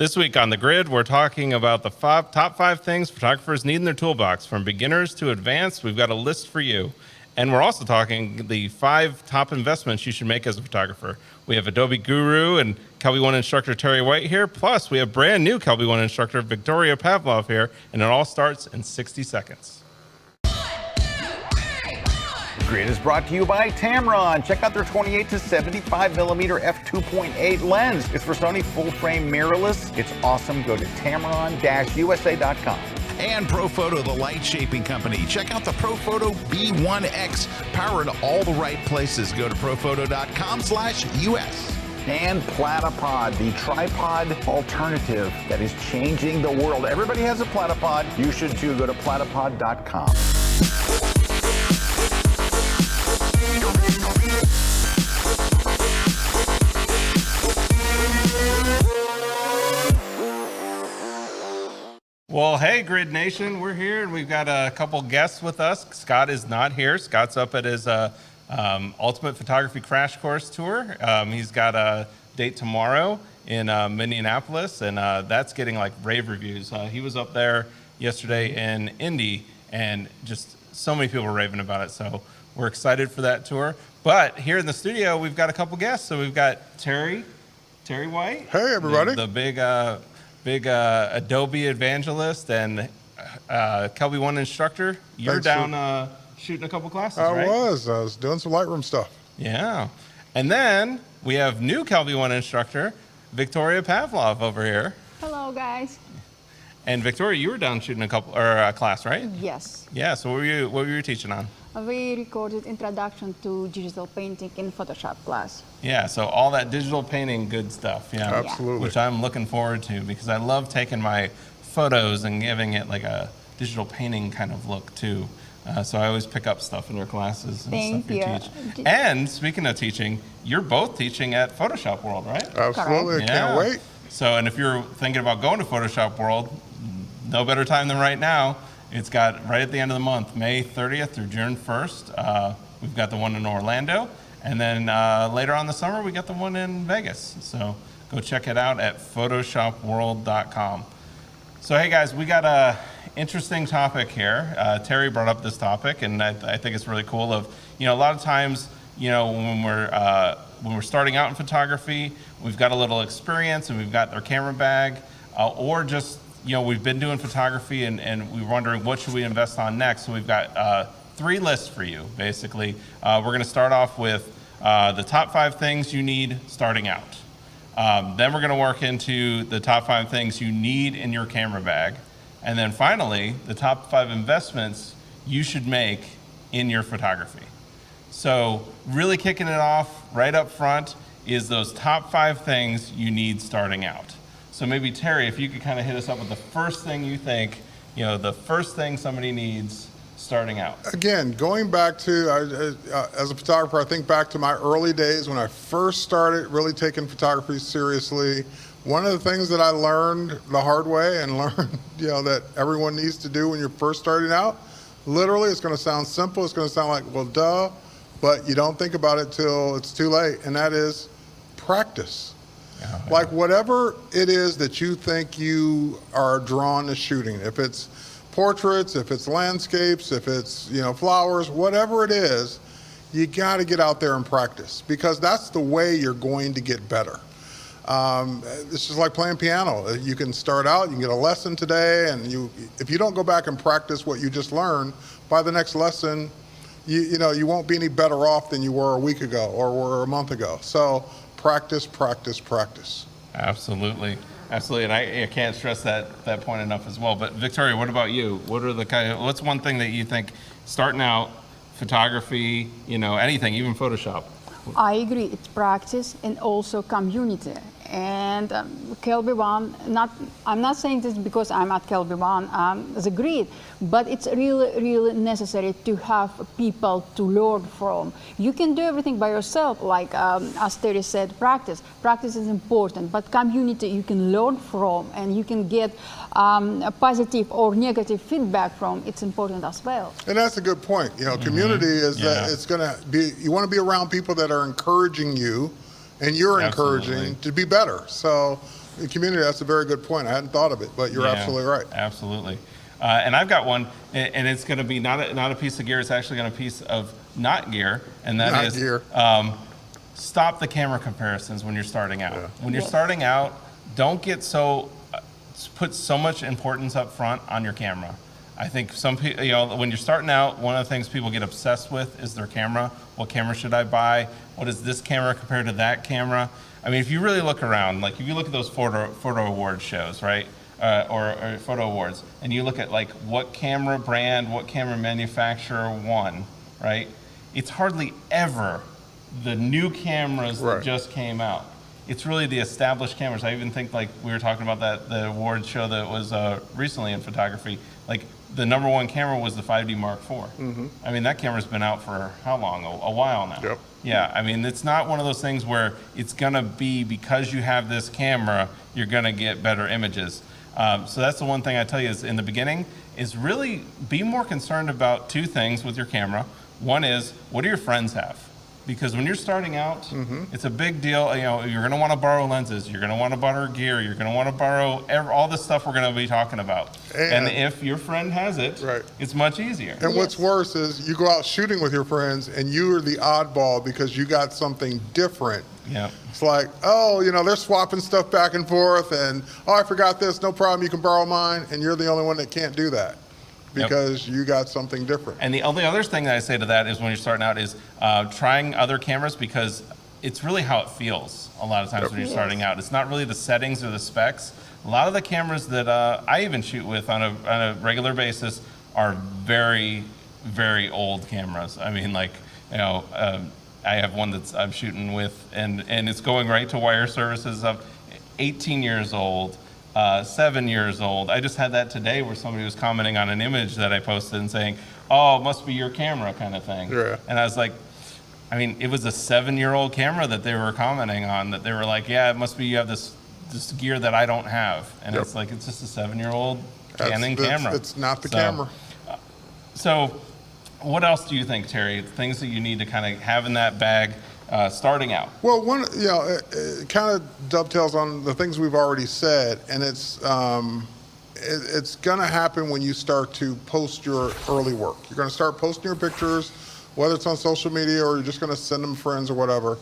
This week on The Grid, we're talking about the top five things photographers need in their toolbox. From beginners to advanced, we've got a list for you. And we're also talking the 5 top investments you should make as a photographer. We have Adobe guru and Kelby One instructor Terry White here. Plus, we have brand new Kelby One instructor Victoria Pavlov here. And it all starts in 60 seconds. Grid is brought to you by Tamron. Check out their 28 to 75 millimeter f2.8 lens. It's for Sony full frame mirrorless. It's awesome. Go to tamron-usa.com. And ProPhoto, the light shaping company. Check out the ProPhoto B1X, powered all the right places. Go to proPhoto.com/US. And Platypod, the tripod alternative that is changing the world. Everybody has a Platypod. You should too. Go to platypod.com. Well, hey, Grid Nation, we're here, and we've got a couple guests with us. Scott is not here. Scott's up at his Ultimate Photography Crash Course Tour. He's got a date tomorrow in Minneapolis, and that's getting like rave reviews. He was up there yesterday in Indy, and just so many people were raving about it, so we're excited for that tour. But here in the studio, we've got a couple guests. So we've got Terry White. Hey, everybody. The big Adobe evangelist and Kelby One instructor. You're down shooting a couple classes, right? I was doing some Lightroom stuff. Yeah. And then we have new Kelby One instructor, Victoria Pavlov over here. Hello, guys. And Victoria, you were down shooting a class, right? Yes. Yeah, so what were you teaching on? We recorded Introduction to Digital Painting in Photoshop class. Yeah, so all that digital painting good stuff, yeah. Absolutely. Which I'm looking forward to because I love taking my photos and giving it like a digital painting kind of look too. So I always pick up stuff in your classes and Thank stuff you you. teach. And speaking of teaching, you're both teaching at Photoshop World, right? Absolutely, I can't wait. So, and if you're thinking about going to Photoshop World, no better time than right now. It's got right at the end of the month, May 30th through June 1st. We've got the one in Orlando. And then later on the summer, we got the one in Vegas. So go check it out at photoshopworld.com. So hey guys, we got a interesting topic here. Terry brought up this topic, and I think it's really cool. A lot of times, when we're starting out in photography, we've got a little experience and we've got our camera bag, or just we've been doing photography and we're wondering what should we invest on next. So we've got 3 lists for you, basically. We're going to start off with the top 5 things you need starting out. Then we're going to work into the top 5 things you need in your camera bag. And then finally, the top 5 investments you should make in your photography. So really kicking it off right up front is those top 5 things you need starting out. So maybe Terry, if you could kind of hit us up with the first thing you think, the first thing somebody needs starting out. Again, going back to, as a photographer, I think back to my early days when I first started really taking photography seriously. One of the things that I learned the hard way and learned, that everyone needs to do when you're first starting out, literally, it's going to sound simple. It's going to sound like, well, duh, but you don't think about it till it's too late, and that is practice. Like whatever it is that you think you are drawn to shooting, if it's portraits, if it's landscapes, if it's flowers, whatever it is, you got to get out there and practice because that's the way you're going to get better. It's just like playing piano. You can start out, you can get a lesson today, and if you don't go back and practice what you just learned, by the next lesson, you won't be any better off than you were a week ago or were a month ago. So practice, practice, practice. Absolutely. And I can't stress that point enough as well. But Victoria, what about you? What's one thing that you think starting out, photography, anything, even Photoshop? I agree. It's practice and also community. And Kelby One, I'm not saying this because I'm at Kelby One as a grid, but it's really, really necessary to have people to learn from. You can do everything by yourself, like as Terry said, practice. Practice is important, but community you can learn from and you can get a positive or negative feedback from. It's important as well. And that's a good point. Community is that it's going to be, you want to be around people that are encouraging you and you're encouraging to be better. So the community, that's a very good point. I hadn't thought of it, but you're Yeah, absolutely right. Absolutely. And I've got one, and it's going to be not a piece of gear. It's actually going to be a piece of not gear, and that Not is gear. stop the camera comparisons when you're starting out. Yeah. When you're Yes. starting out, don't get put so much importance up front on your camera. I think some people, when you're starting out, one of the things people get obsessed with is their camera. What camera should I buy? What is this camera compared to that camera? I mean, if you really look around, like if you look at those photo award shows, right? Or photo awards, and you look at like what camera brand, what camera manufacturer won, right? It's hardly ever the new cameras Right. that just came out. It's really the established cameras. I even think, like we were talking about the award show that was recently in photography, like the #1 camera was the 5D Mark IV. I mean, that camera's been out for how long? A while now. Yep. Yeah, I mean, it's not one of those things where it's gonna be because you have this camera, you're gonna get better images. So that's the one thing I tell you is in the beginning is really be more concerned about two things with your camera. One is, what do your friends have? Because when you're starting out, it's a big deal. You're going to want to borrow lenses. You're going to want to borrow gear. You're going to want to borrow all the stuff we're going to be talking about. And if your friend has it, Right. it's much easier. And what's worse is you go out shooting with your friends and you are the oddball because you got something different. Yeah. It's like, oh, they're swapping stuff back and forth and, oh, I forgot this, no problem, you can borrow mine. And you're the only one that can't do that because you got something different. And the only other thing that I say to that is when you're starting out is trying other cameras because it's really how it feels a lot of times when you're starting out. It's not really the settings or the specs. A lot of the cameras that I even shoot with on a regular basis are very, very old cameras. I mean, like, I have one that's I'm shooting with, and it's going right to wire services of 18 years old, 7 years old. I just had that today where somebody was commenting on an image that I posted and saying, oh, it must be your camera kind of thing. Yeah. And I was like, I mean, it was a 7-year-old camera that they were commenting on, that they were like, yeah, it must be you have this gear that I don't have. And it's like, it's just a 7-year-old Canon camera. It's not the camera. So what else do you think, Terry? Things that you need to kind of have in that bag starting out? Well, it kind of dovetails on the things we've already said, and it's going to happen when you start to post your early work. You're going to start posting your pictures, whether it's on social media or you're just going to send them to friends or whatever,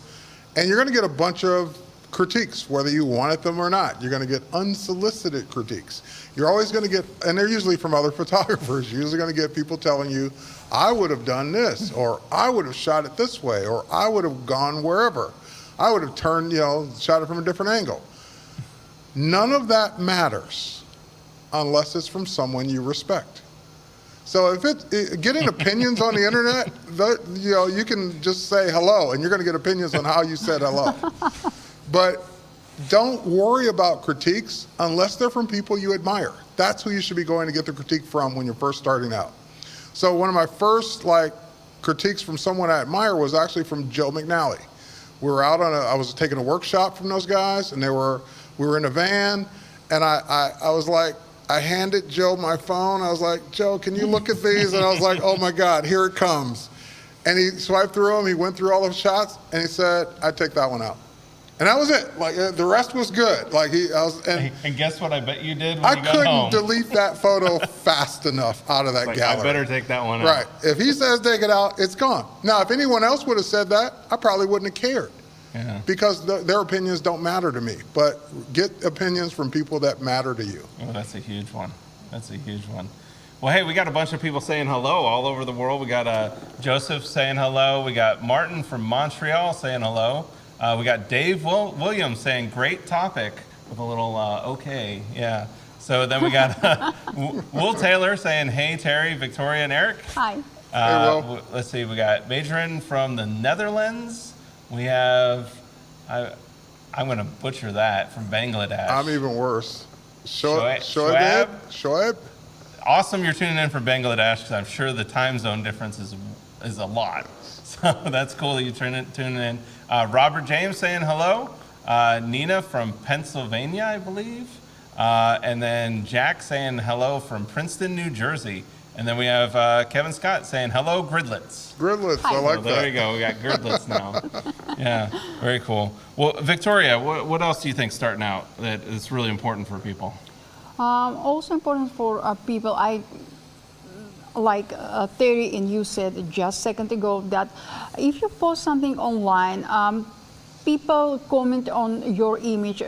and you're going to get a bunch of critiques, whether you wanted them or not. You're going to get unsolicited critiques. You're always going to get, and they're usually from other photographers, you're usually going to get people telling you, I would have done this, or I would have shot it this way, or I would have gone wherever. I would have turned, shot it from a different angle. None of that matters unless it's from someone you respect. So if getting opinions on the internet, you can just say hello, and you're going to get opinions on how you said hello. But don't worry about critiques unless they're from people you admire. That's who you should be going to get the critique from when you're first starting out. So one of my first critiques from someone I admire was actually from Joe McNally. We were out I was taking a workshop from those guys, and we were in a van, and I was like, I handed Joe my phone. I was like, Joe, can you look at these? And I was like, oh my God, here it comes. And he swiped through them, he went through all the shots, and he said, I'd take that one out. And that was it. The rest was good. And guess what? I bet you did when I you got home. couldn't delete that photo fast enough out of that gallery. I better take that one out. Right. If he says take it out, it's gone. Now, if anyone else would have said that, I probably wouldn't have cared. Yeah. Because their opinions don't matter to me. But get opinions from people that matter to you. Oh, that's a huge one. That's a huge one. Well, hey, we got a bunch of people saying hello all over the world. We got Joseph saying hello. We got Martin from Montreal saying hello. We got Dave Williams saying, great topic, with a little okay, yeah. So then we got Will Taylor saying, hey, Terry, Victoria, and Erik. Hi. Hey, Will. Let's see, we got Majrin from the Netherlands. We have, I'm going to butcher that, from Bangladesh. I'm even worse. Shoaib? Shoaib? Awesome you're tuning in from Bangladesh, because I'm sure the time zone difference is a lot. So that's cool that you tuning in. Robert James saying hello. Nina from Pennsylvania, I believe. And then Jack saying hello from Princeton, New Jersey. And then we have Kevin Scott saying, hello, gridlets. Gridlets, I So like there that. you go. We got gridlets now. Yeah, very cool. Well, Victoria, what else do you think starting out that is really important for people? Also important for people, like Terry and you said just a second ago, that if you post something online, people comment on your image,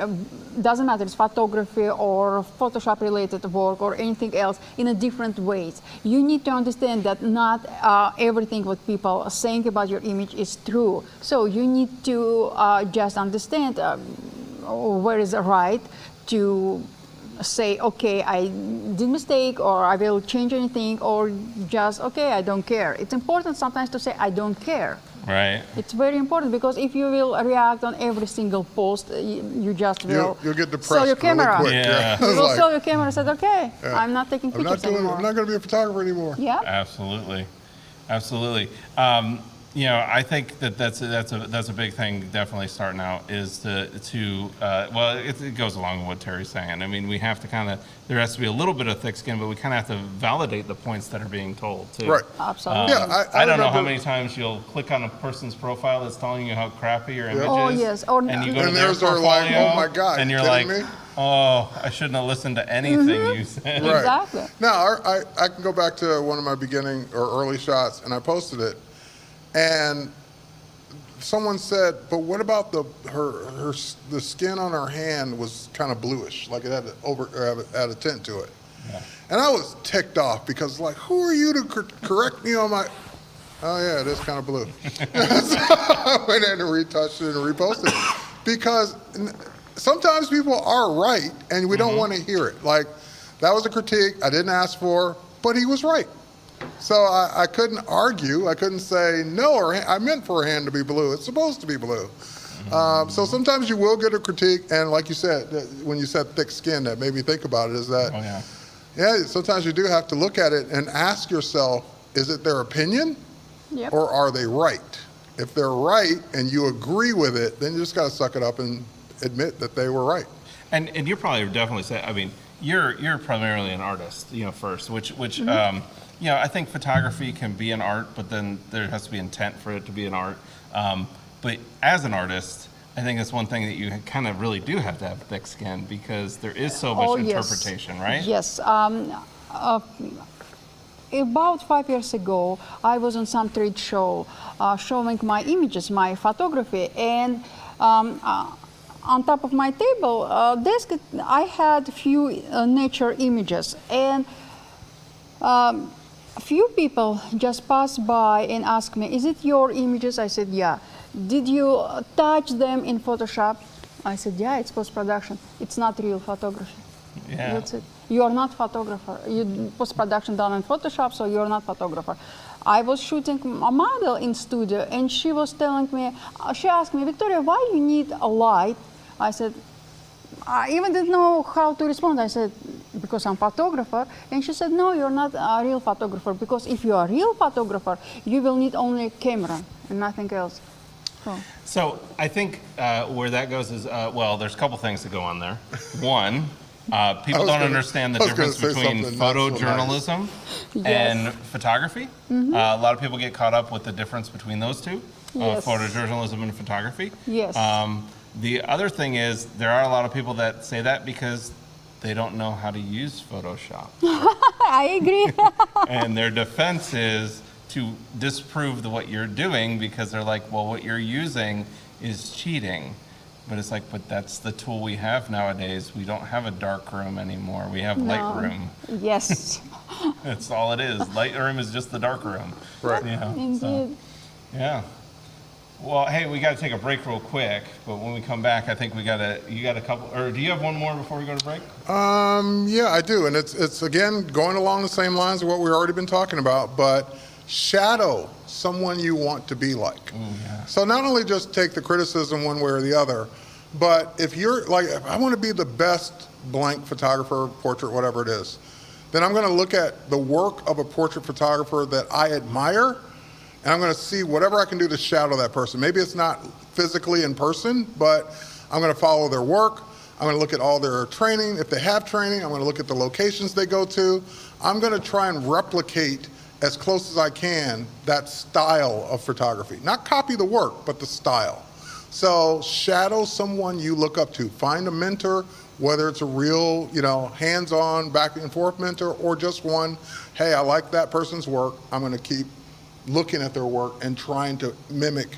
doesn't matter, it's photography or Photoshop related work or anything else, in a different ways. You need to understand that not everything what people are saying about your image is true. So you need to just understand where is the right to say, okay, I did mistake, or I will change anything, or just, okay, I don't care. It's important sometimes to say, I don't care. Right. It's very important, because if you will react on every single post, you just will You'll get depressed sell your really camera. quick. Yeah. You will Like, sell your camera and said, okay, Yeah. I'm not taking I'm not pictures anymore. I'm not going to be a photographer anymore. Yeah. Absolutely. Absolutely. You know, I think that's a big thing. Definitely starting out is well, it goes along with what Terry's saying. I mean, we have to there has to be a little bit of thick skin, but we kind of have to validate the points that are being told too. Right. Absolutely. Yeah, I don't know how remember- many times you'll click on a person's profile that's telling you how crappy your image Oh, is. yes. Or- and you go to And their theirs are portfolio, like, oh my God, and you you're like, kidding me? oh, I shouldn't have listened to anything you said. Right. Exactly. Now, I can go back to one of my beginning or early shots, and I posted it, and someone said, but what about the skin on her hand was kind of bluish, like it had a tint to it. Yeah. And I was ticked off because, like, who are you to correct me on my? Oh yeah, it is kind of blue. So I went in and retouched it and reposted it because sometimes people are right and we don't want to hear it. Like, that was a critique I didn't ask for, but he was right. So I couldn't argue. I couldn't say no, or I meant for a hand to be blue. It's supposed to be blue. So sometimes you will get a critique, and like you said, when you said thick skin, that made me think about it. Is that yeah? Sometimes you do have to look at it and ask yourself: is it their opinion, Yep. or are they right? If they're right and you agree with it, then you just got to suck it up and admit that they were right. And you're probably definitely saying, I mean, you're primarily an artist, you know, first, which you know, I think photography can be an art, but then there has to be intent for it to be an art. But as an artist, I think that's one thing that you kind of really do have to have thick skin, because there is so much interpretation, right? Yes. About 5 years ago, I was on some trade show showing my images, my photography, and on top of my table desk, I had a few nature images, and a few people just passed by and asked me, "Is it your images?" I said, "Yeah." "Did you touch them in Photoshop?" I said, "Yeah, it's post-production. It's not real photography." Yeah. That's it. You are not photographer. You post-production done in Photoshop, so you're not photographer. I was shooting a model in studio, and she was telling me, she asked me, "Victoria, why you need a light?" I said, I even didn't know how to respond. I said, "Because I'm photographer." And she said, "No, you're not a real photographer, because if you are a real photographer, you will need only a camera and nothing else." So I think where that goes is, well, there's a couple things that go on there. One, people don't understand the difference between photojournalism and photography. A lot of people get caught up with the difference between those two, photojournalism and photography. Yes. The other thing is, there are a lot of people that say that because they don't know how to use Photoshop. I agree. And their defense is to disprove what you're doing, because they're like, well, what you're using is cheating. But it's like, but that's the tool we have nowadays. We don't have a dark room anymore. We have Lightroom. Yes. That's all it is. Lightroom is just the dark room. Right. You know, Indeed. so, yeah. Well, hey, we got to take a break real quick, but when we come back, I think you got a couple, or do you have one more before we go to break? Yeah, I do, and it's again going along the same lines of what we've already been talking about, but shadow someone you want to be like. Ooh, yeah. So not only just take the criticism one way or the other, but if you're like, if I want to be the best blank photographer, portrait, whatever it is, then I'm going to look at the work of a portrait photographer that I admire, and I'm going to see whatever I can do to shadow that person. Maybe it's not physically in person, but I'm going to follow their work. I'm going to look at all their training. If they have training, I'm going to look at the locations they go to. I'm going to try and replicate as close as I can that style of photography. Not copy the work, but the style. So shadow someone you look up to. Find a mentor, whether it's a real, hands-on back and forth mentor or just one, hey, I like that person's work. I'm going to keep looking at their work and trying to mimic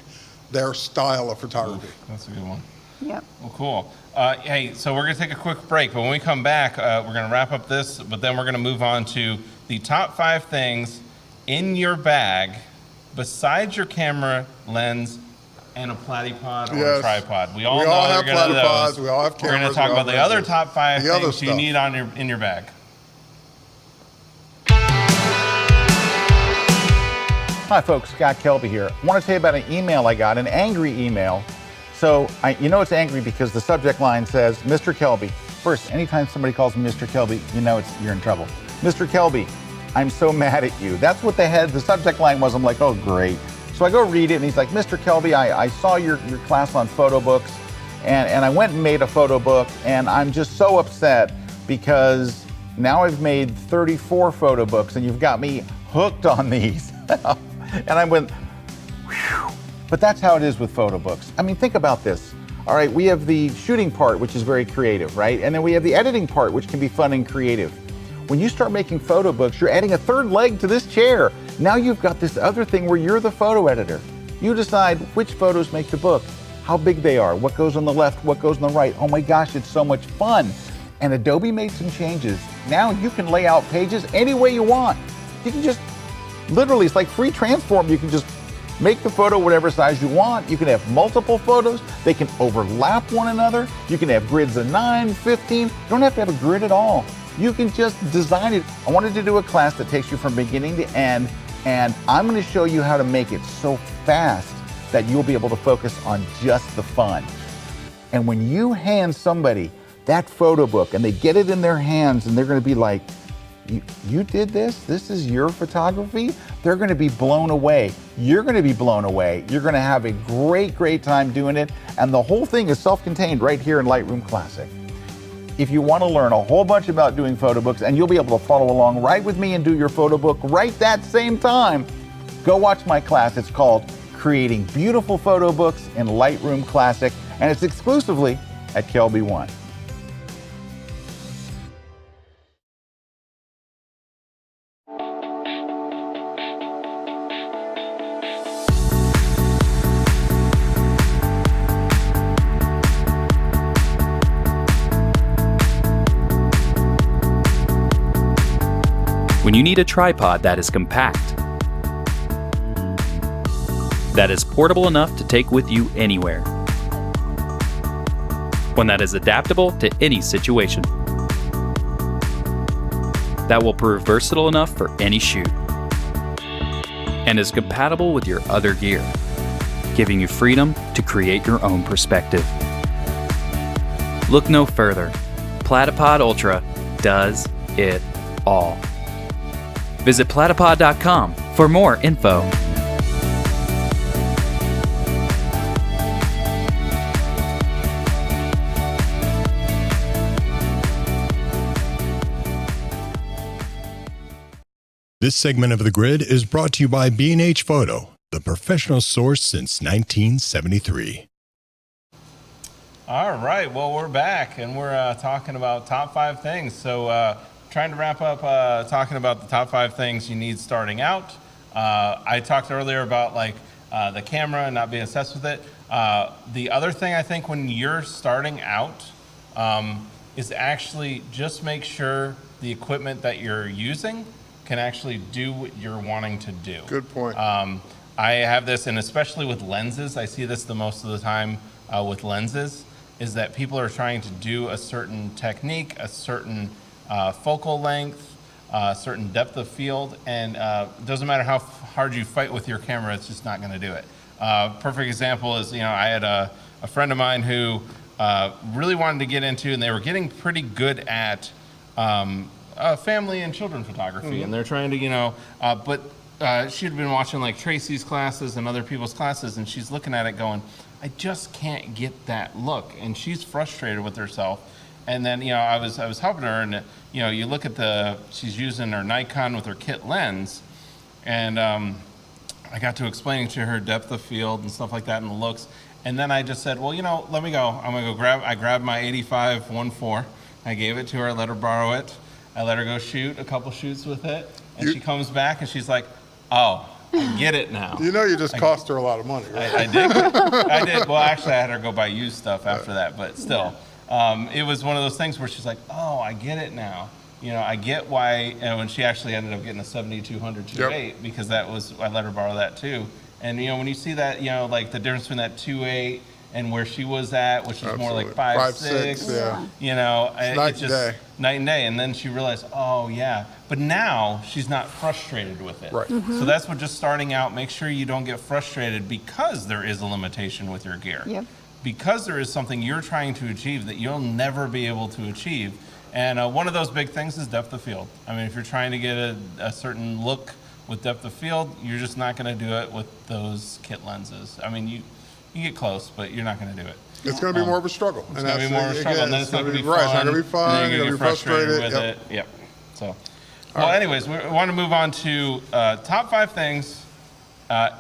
their style of photography. Oof, that's a good one. Yep. Well, cool. Hey, so we're going to take a quick break, but when we come back, we're going to wrap up this, but then we're going to move on to the top 5 things in your bag besides your camera lens and a platypod or a tripod. We all have you're gonna platypods. those. We all have We're going cameras. to talk we all about the have other lenses. top 5 The other things you stuff. need in your bag. Hi folks, Scott Kelby here. I want to tell you about an email I got, an angry email. So it's angry because the subject line says, Mr. Kelby. First, anytime somebody calls me Mr. Kelby, you're in trouble. Mr. Kelby, I'm so mad at you. That's what the subject line was. I'm like, oh great. So I go read it and he's like, Mr. Kelby, I saw your class on photo books and I went and made a photo book and I'm just so upset because now I've made 34 photo books and you've got me hooked on these. And I went, whew. But that's how it is with photo books. I mean, think about this. All right, we have the shooting part, which is very creative, right? And then we have the editing part, which can be fun and creative. When you start making photo books, you're adding a third leg to this chair. Now you've got this other thing where you're the photo editor. You decide which photos make the book, how big they are, what goes on the left, what goes on the right. Oh my gosh, it's so much fun. And Adobe made some changes. Now you can lay out pages any way you want. You can just, literally, it's like free transform. You can just make the photo whatever size you want. You can have multiple photos. They can overlap one another. You can have grids of 9, 15. You don't have to have a grid at all. You can just design it. I wanted to do a class that takes you from beginning to end, and I'm going to show you how to make it so fast that you'll be able to focus on just the fun. And when you hand somebody that photo book and they get it in their hands and they're going to be like, you did this? This is your photography? They're going to be blown away. You're going to be blown away. You're going to have a great, great time doing it. And the whole thing is self-contained right here in Lightroom Classic. If you want to learn a whole bunch about doing photo books and you'll be able to follow along right with me and do your photo book right that same time, go watch my class. It's called Creating Beautiful Photo Books in Lightroom Classic, and it's exclusively at Kelby One. When you need a tripod that is compact, that is portable enough to take with you anywhere, one that is adaptable to any situation, that will prove versatile enough for any shoot, and is compatible with your other gear, giving you freedom to create your own perspective. Look no further. Platypod Ultra does it all. Visit platypod.com for more info. This segment of The Grid is brought to you by B&H Photo, the professional source since 1973. All right, well, we're back and we're talking about top 5 things. So trying to wrap up talking about the top 5 things you need starting out. I talked earlier about the camera and not being obsessed with it. The other thing I think when you're starting out is actually just make sure the equipment that you're using can actually do what you're wanting to do. Good point. I have this, and especially with lenses, I see this the most of the time with lenses, is that people are trying to do a certain technique, a certain focal length, certain depth of field, and it doesn't matter how hard you fight with your camera, it's just not gonna do it. Perfect example is, I had a friend of mine who really wanted to get into, and they were getting pretty good at family and children photography, and they're trying to, but she'd been watching like Tracy's classes and other people's classes, and she's looking at it going, I just can't get that look. And she's frustrated with herself. And then, I was helping her, and, you look at she's using her Nikon with her kit lens, and I got to explaining to her depth of field and stuff like that and the looks. And then I just said, well, let me go. I'm going to go I grabbed my 85 1.4. I gave it to her, I let her borrow it. I let her go shoot a couple shoots with it. And she comes back and she's like, oh, I get it now. You just cost her a lot of money, right? I did. I did. Well, actually, I had her go buy used stuff after that, but still. It was one of those things where she's like, oh, I get it now. I get why, when she actually ended up getting a 7200 2.8, because I let her borrow that too. And, when you see that, like the difference between that 2.8 and where she was at, which was more like 5.6, it's just night and day. And then she realized, oh yeah, but now she's not frustrated with it. Right. So that's what just starting out, make sure you don't get frustrated because there is a limitation with your gear. Yep. Because there is something you're trying to achieve that you'll never be able to achieve. And one of those big things is depth of field. I mean, if you're trying to get a certain look with depth of field, you're just not going to do it with those kit lenses. I mean, you get close, but you're not going to do it. It's going to be more of a struggle. It's going to be more of a struggle, and then it's not going to be fun. Right, it's not going to be fun. And then you're going to get frustrated with Yep. it. Yep. So, well, anyways, we want to move on to top 5 things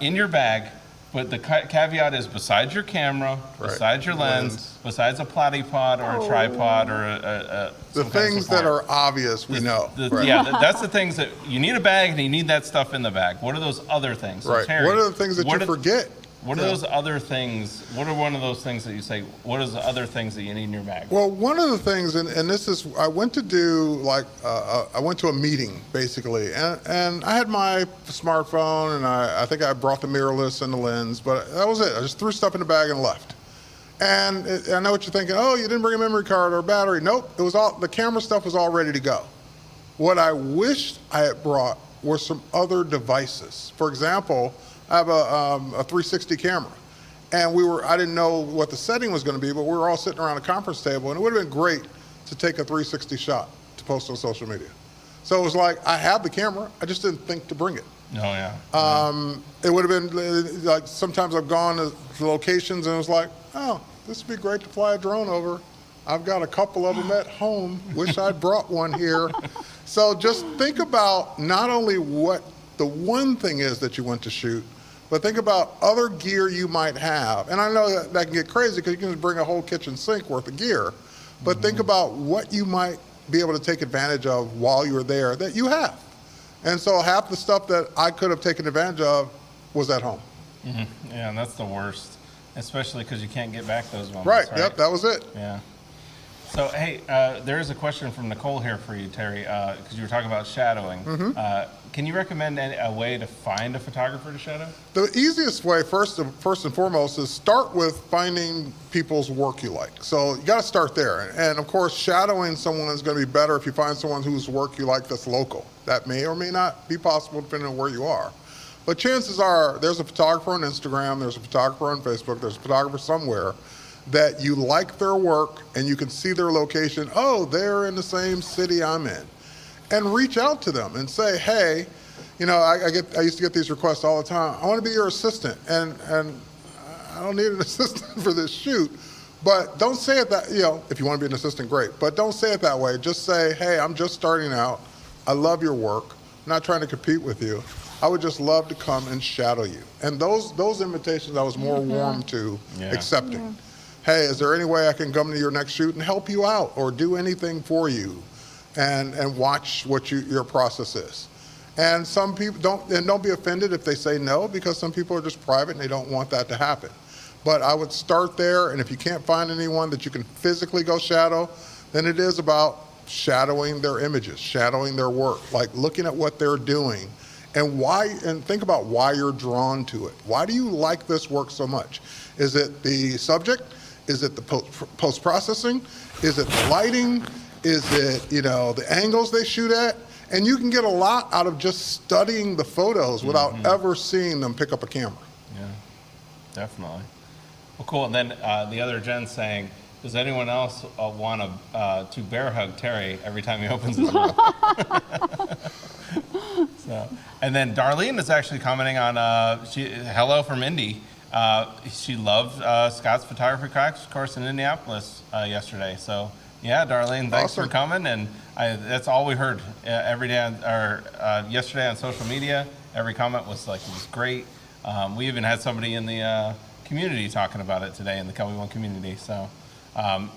in your bag. But the caveat is besides your camera, besides your lens, besides a platypod or a tripod or the things that are obvious, we know. Yeah, that's the things that you need a bag and you need that stuff in the bag. What are those other things? So Right. Terry, What are the things that you forget? What are those other things? What are one of those things that you say, what is the other things that you need in your bag? Well, one of the things, and this is, I went to do I went to a meeting basically, and I had my smartphone, and I think I brought the mirrorless and the lens, but that was it. I just threw stuff in the bag and left. And I know what you're thinking, oh, you didn't bring a memory card or a battery. Nope, it was all, the camera stuff was all ready to go. What I wished I had brought were some other devices. For example, I have a 360 camera, and I didn't know what the setting was going to be, but we were all sitting around a conference table, and it would have been great to take a 360 shot to post on social media. So it was like, I have the camera, I just didn't think to bring it. Oh, yeah. It would have been like, sometimes I've gone to locations and it was like, oh, this would be great to fly a drone over. I've got a couple of them at home. Wish I'd brought one here. So just think about not only what the one thing is that you want to shoot, but think about other gear you might have. And I know that can get crazy because you can just bring a whole kitchen sink worth of gear. But think about what you might be able to take advantage of while you're there that you have. And so half the stuff that I could have taken advantage of was at home. Mm-hmm. Yeah, and that's the worst, especially because you can't get back those moments. Right, yep, that was it. Yeah. So, hey, there is a question from Nicole here for you, Terry, because you were talking about shadowing. Can you recommend a way to find a photographer to shadow? The easiest way, first and foremost, is start with finding people's work you like. So you got to start there. And of course, shadowing someone is going to be better if you find someone whose work you like that's local. That may or may not be possible depending on where you are. But chances are there's a photographer on Instagram, there's a photographer on Facebook, there's a photographer somewhere that you like their work and you can see their location. Oh, they're in the same city I'm in. And reach out to them and say, hey, I used to get these requests all the time. I want to be your assistant, and I don't need an assistant for this shoot. But don't say it that, if you want to be an assistant, great. But don't say it that way. Just say, hey, I'm just starting out. I love your work. I'm not trying to compete with you. I would just love to come and shadow you. And those invitations I was more warm to accepting. Hey, is there any way I can come to your next shoot and help you out or do anything for you and watch what your process is? And some people don't be offended if they say no, because some people are just private and they don't want that to happen. But I would start there, and if you can't find anyone that you can physically go shadow, then it is about shadowing their images, shadowing their work, like looking at what they're doing and think about why you're drawn to it. Why do you like this work so much? Is it the subject? Is it the post-processing? Is it the lighting? Is it, the angles they shoot at? And you can get a lot out of just studying the photos without ever seeing them pick up a camera. Yeah, definitely. Well, cool. And then the other Jen's saying, does anyone else want to bear hug Terry every time he opens his mouth? And then Darlene is actually commenting on, hello from Indy. She loved Scott's photography crash course in Indianapolis yesterday. So yeah, Darlene, thanks for coming. And that's all we heard every day yesterday on social media. Every comment was like, it was great. We even had somebody in the community talking about it today in the Kelby One community. So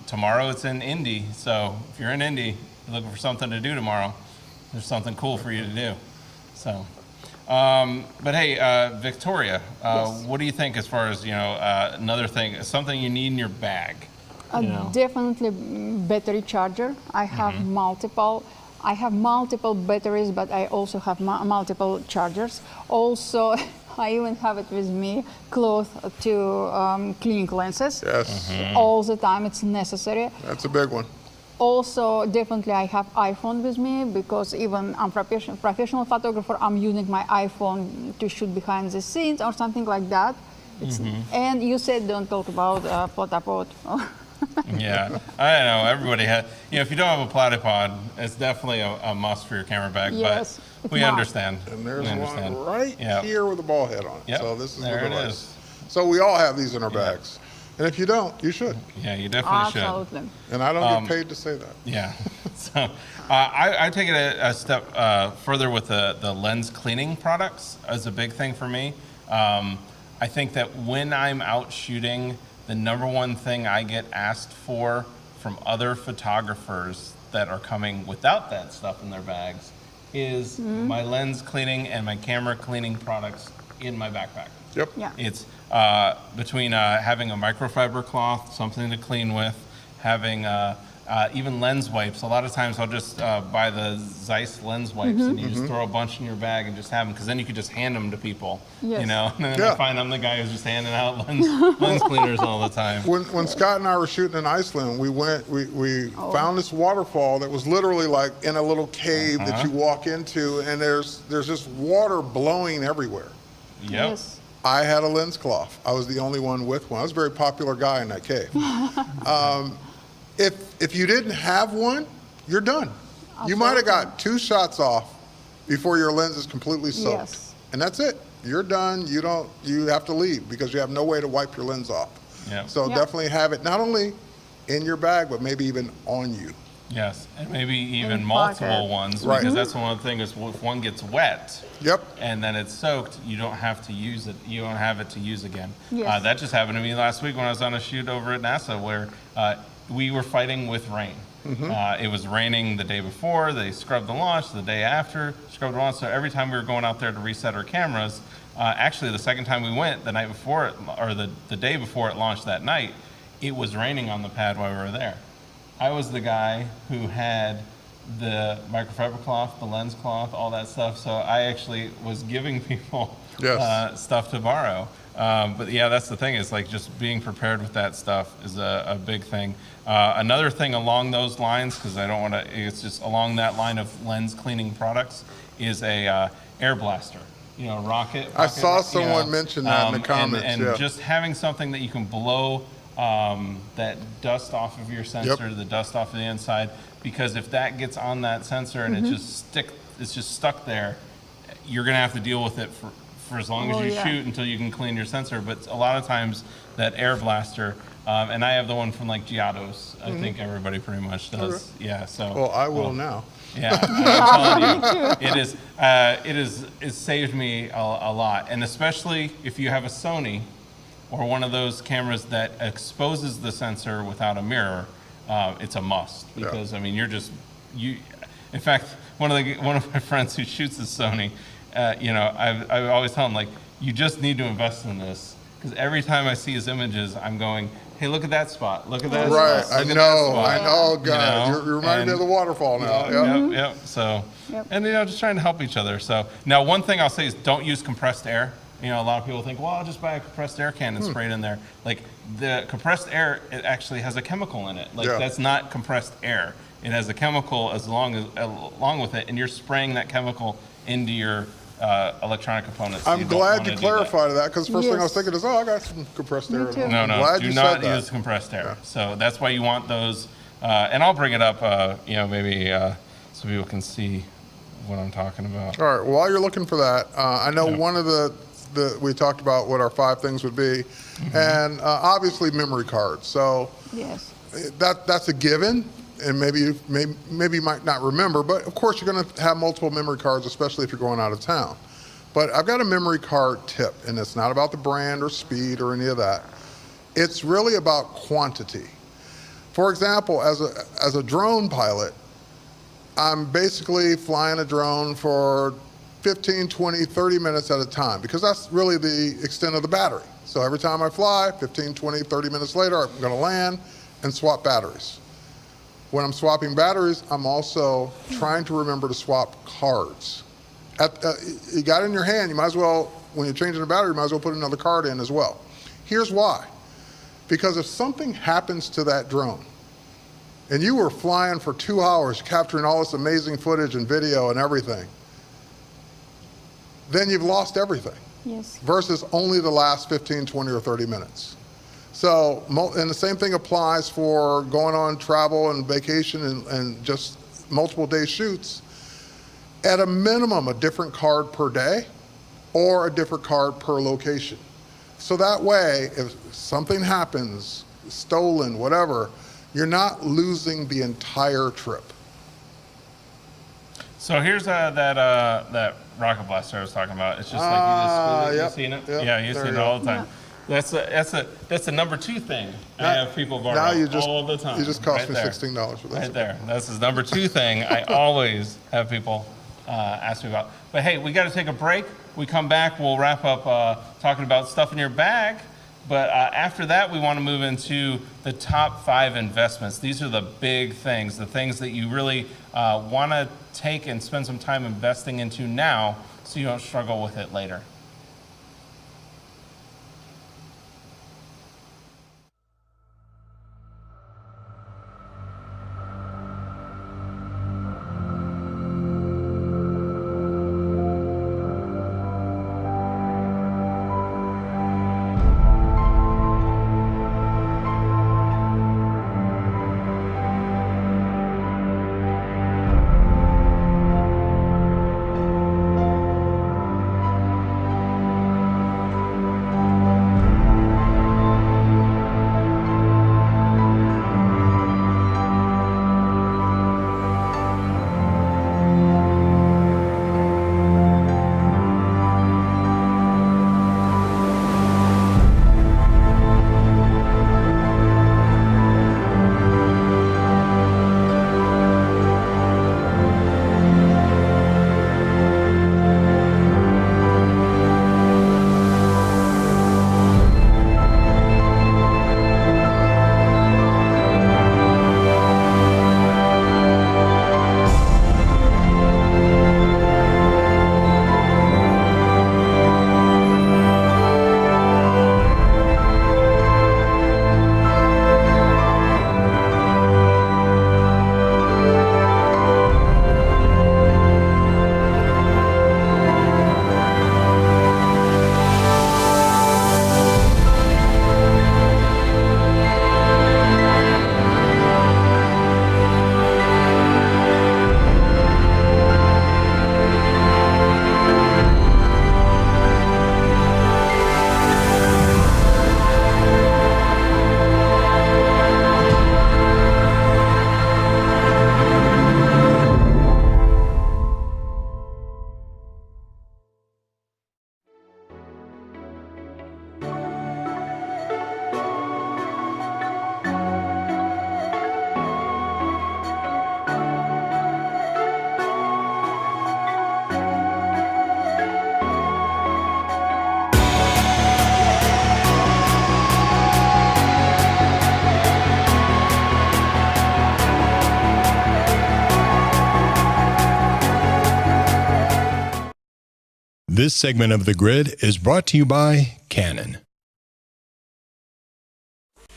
tomorrow it's in Indy. So if you're in Indy, you're looking for something to do tomorrow, there's something cool for you to do. So, but hey, Victoria, Yes. what do you think as far as, another thing, something you need in your bag? Definitely battery charger. I have multiple. I have multiple batteries, but I also have multiple chargers. Also, I even have it with me, cloth to cleaning lenses. Yes, All the time, it's necessary. that's a big one. Also, definitely I have iPhone with me because even I'm professional photographer, I'm using my iPhone to shoot behind the scenes or something like that. And you said don't talk about Platypod. Yeah, I know everybody has. If you don't have a Platypod, it's definitely a must for your camera bag. Yes, but it's we must. understand. And there's we understand. one right Yep. here with a ball head on it. Yep, So this is there the it device. is. So we all have these in our bags. And if you don't, you should. Yeah, you definitely should. Absolutely. And I don't get paid to say that. Yeah. So I take it a step further with the lens cleaning products as a big thing for me. I think that when I'm out shooting, the number one thing I get asked for from other photographers that are coming without that stuff in their bags is my lens cleaning and my camera cleaning products in my backpack. Yep. Yeah. It's between having a microfiber cloth, something to clean with, having even lens wipes. A lot of times I'll just buy the Zeiss lens wipes and you just throw a bunch in your bag and just have them, because then you could just hand them to people, Yes. and then Yeah. I find I'm the guy who's just handing out lens cleaners all the time. When Scott and I were shooting in Iceland, we found this waterfall that was literally like in a little cave that you walk into, and there's just water blowing everywhere. Yep. Yes. I had a lens cloth. I was the only one with one. I was a very popular guy in that cave. If you didn't have one, you're done. You might have got 2 shots off before your lens is completely soaked. Yes. And that's it. You're done. You have to leave because you have no way to wipe your lens off. Yeah. So Yeah. definitely have it not only in your bag, but maybe even on you. Yes, and maybe even In multiple pocket. ones, Right. because that's one of the things. If one gets wet, Yep. and then it's soaked, you don't have to use it. You don't have it to use again. Yes. That just happened to me last week when I was on a shoot over at NASA, where we were fighting with rain. It was raining the day before. They scrubbed the launch. The day after, scrubbed the launch. So every time we were going out there to reset our cameras, actually the second time we went, the night before, the day before it launched that night, it was raining on the pad while we were there. I was the guy who had the microfiber cloth, the lens cloth, all that stuff. So I actually was giving people Yes. stuff to borrow. But yeah, that's the thing, is like just being prepared with that stuff is a big thing. Another thing along those lines, because I don't want to, it's just along that line of lens cleaning products, is a air blaster. Rocket. I saw someone mention that in the comments. And yeah. just having something that you can blow that dust off of your sensor, the dust off of the inside, because if that gets on that sensor and it's just stuck there, you're gonna have to deal with it for as long as you shoot until you can clean your sensor. But a lot of times that air blaster, and I have the one from like Giotto's. I think everybody pretty much does. Yeah. So. Well, I will now. Yeah, I'm telling you, it saved me a lot, and especially if you have a Sony or one of those cameras that exposes the sensor without a mirror, it's a must, because I mean you. In fact, one of my friends who shoots the Sony, I always tell him, like, you just need to invest in this, because every time I see his images, I'm going, hey, look at that spot. Look at that Right. spot. I Look at that know. spot. I know. God, You know, you're reminding me of the waterfall now. Yep. Yep. So, Yep. and just trying to help each other. So now, one thing I'll say is don't use compressed air. A lot of people think, well, I'll just buy a compressed air can and spray it in there. Like, the compressed air, it actually has a chemical in it. Like, that's not compressed air. It has a chemical along with it, and you're spraying that chemical into your electronic components. So I'm glad you clarified that, because first thing I was thinking is, I got some compressed air. too. at home. No, I'm no, glad do you not said that. use compressed air. So that's why you want those. And I'll bring it up, maybe so people can see what I'm talking about. All right, while you're looking for that, I know one of the we talked about what our 5 things would be, and obviously memory cards. So Yes. that's a given, and maybe you might not remember, but of course you're going to have multiple memory cards, especially if you're going out of town. But I've got a memory card tip, and it's not about the brand or speed or any of that. It's really about quantity. For example, as a drone pilot, I'm basically flying a drone for 15, 20, 30 minutes at a time, because that's really the extent of the battery. So every time I fly, 15, 20, 30 minutes later, I'm going to land and swap batteries. When I'm swapping batteries, I'm also trying to remember to swap cards. You got it in your hand, you might as well, when you're changing the battery, you might as well put another card in as well. Here's why. Because if something happens to that drone, and you were flying for 2 hours, capturing all this amazing footage and video and everything, then you've lost everything. Yes. Versus only the last 15, 20, or 30 minutes. So, and the same thing applies for going on travel and vacation and just multiple day shoots. At a minimum, a different card per day or a different card per location. So that way, if something happens, stolen, whatever, you're not losing the entire trip. So here's that rocket blaster I was talking about. It's just like you just seen it. Yep, Yeah, you've seen it all the time. That's the number 2 thing I have people borrow all the time. You just cost right me there. $16 for that. Right there. That's his number 2 thing I always have people ask me about. But hey, we got to take a break. We come back, we'll wrap up talking about stuff in your bag. But after that, we want to move into the top 5 investments. These are the big things, the things that you really want to take and spend some time investing into now so you don't struggle with it later. This segment of The Grid is brought to you by Canon.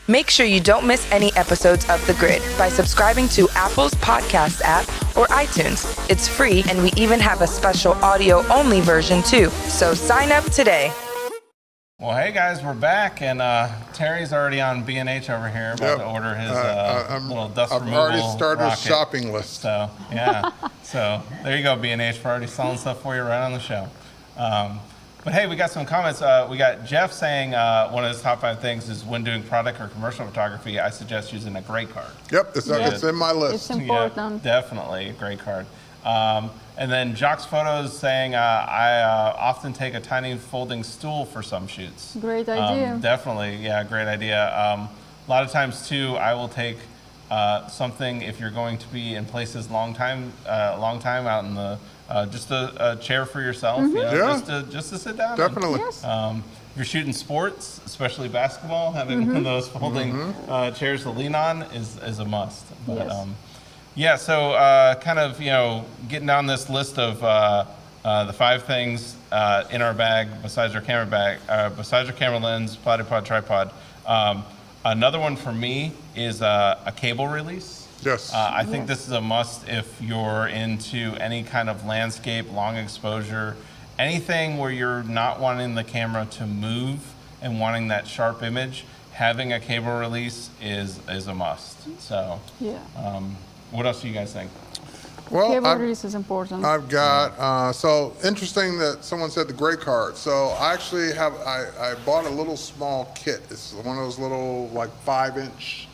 Make sure you don't miss any episodes of The Grid by subscribing to Apple's podcast app or iTunes. It's free, and we even have a special audio-only version too. So sign up today. Well, hey guys, we're back, and Terry's already on B&H over here, about to order his little dust removal I've already started rocket. a shopping list. So, yeah. So, there you go, B&H. We're already selling stuff for you right on the show. But hey, we got some comments. We got Jeff saying one of his top 5 things is when doing product or commercial photography, I suggest using a gray card. Yep, it's in my list. It's important. Yeah, definitely a gray card. And then Jock's Photos saying I often take a tiny folding stool for some shoots. Great idea. Definitely, yeah, great idea. A lot of times too, I will take something if you're going to be in places long time out in the just a chair for yourself, you know, just to sit down. Definitely. Yes. If you're shooting sports, especially basketball, having one of those folding chairs to lean on is a must. But, Yes. yeah, so kind of, you know, getting down this list of the 5 things in our bag besides our camera lens, platypod, tripod. Another one for me is a cable release. Yes. I think this is a must if you're into any kind of landscape, long exposure, anything where you're not wanting the camera to move and wanting that sharp image. Having a cable release is a must. So, Yeah. what else do you guys think? Well, Cable release is important. I've got, so interesting that someone said the gray card. So I actually I bought a little small kit. It's one of those little like 5-inch,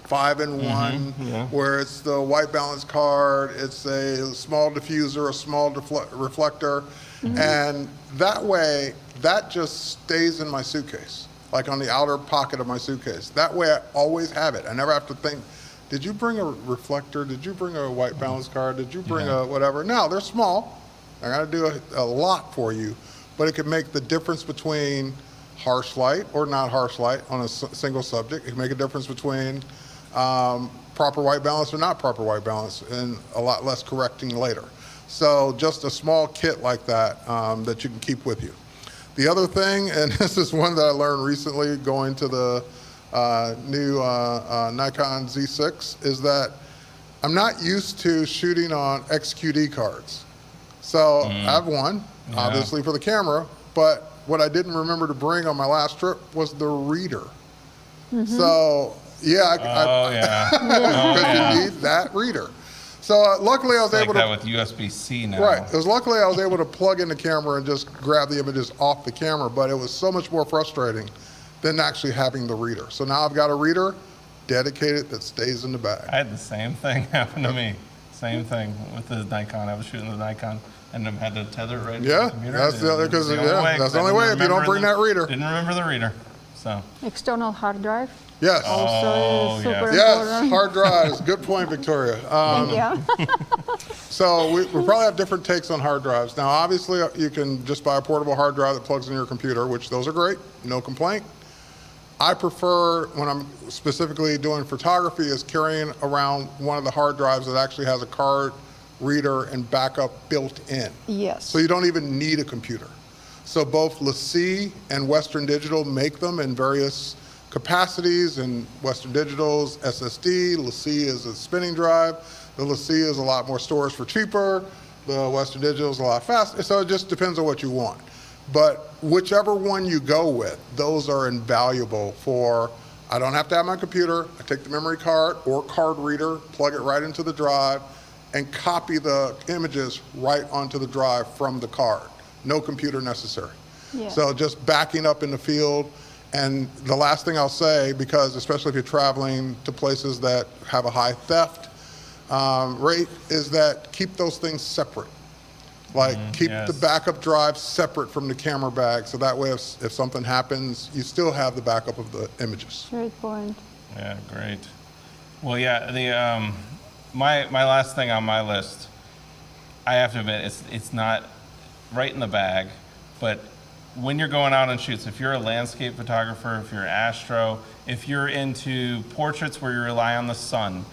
5-in-1, where it's the white balance card, it's a small diffuser, a small reflector. And that way, that just stays in my suitcase, like on the outer pocket of my suitcase. That way I always have it. I never have to think, did you bring a reflector? Did you bring a white balance card? Did you bring a whatever? No, they're small. They're gonna do a lot for you, but it can make the difference between harsh light or not harsh light on a single subject. It can make a difference between proper white balance or not proper white balance, and a lot less correcting later. So just a small kit like that that you can keep with you. The other thing, and this is one that I learned recently going to the new Nikon Z6, is that I'm not used to shooting on XQD cards. So I have one, obviously for the camera, but what I didn't remember to bring on my last trip was the reader. So yeah, because you need that reader. So luckily I was able to. That with USB-C now. Right. It was luckily I was able to plug in the camera and just grab the images off the camera, but it was so much more frustrating than actually having the reader. So now I've got a reader dedicated that stays in the bag. I had the same thing happen to me. Same thing with the Nikon. I was shooting the Nikon and I had to tether it right to the computer. That's the only way if you don't bring that reader. Didn't remember the reader. So. External hard drive. Yes. Also super yes, important. hard drives. Good point, Victoria. So we probably have different takes on hard drives. Now, obviously, you can just buy a portable hard drive that plugs in your computer, which those are great, no complaint. I prefer, when I'm specifically doing photography, is carrying around one of the hard drives that actually has a card reader and backup built in. Yes. So you don't even need a computer. So both LaCie and Western Digital make them in various capacities, and Western Digital's SSD, LaCie is a spinning drive. The LaCie is a lot more storage for cheaper. The Western Digital is a lot faster. So it just depends on what you want. But whichever one you go with, those are invaluable for, I don't have to have my computer. I take the memory card or card reader, plug it right into the drive, and copy the images right onto the drive from the card. No computer necessary. Yeah. So just backing up in the field. And the last thing I'll say, because especially if you're traveling to places that have a high theft rate, is that keep those things separate. Like keep the backup drive separate from the camera bag, so that way if something happens, you still have the backup of the images. Great point. Yeah, great. Well, yeah, the my last thing on my list, I have to admit, it's not right in the bag, but when you're going out on shoots, if you're a landscape photographer, if you're an astro, if you're into portraits where you rely on the sun,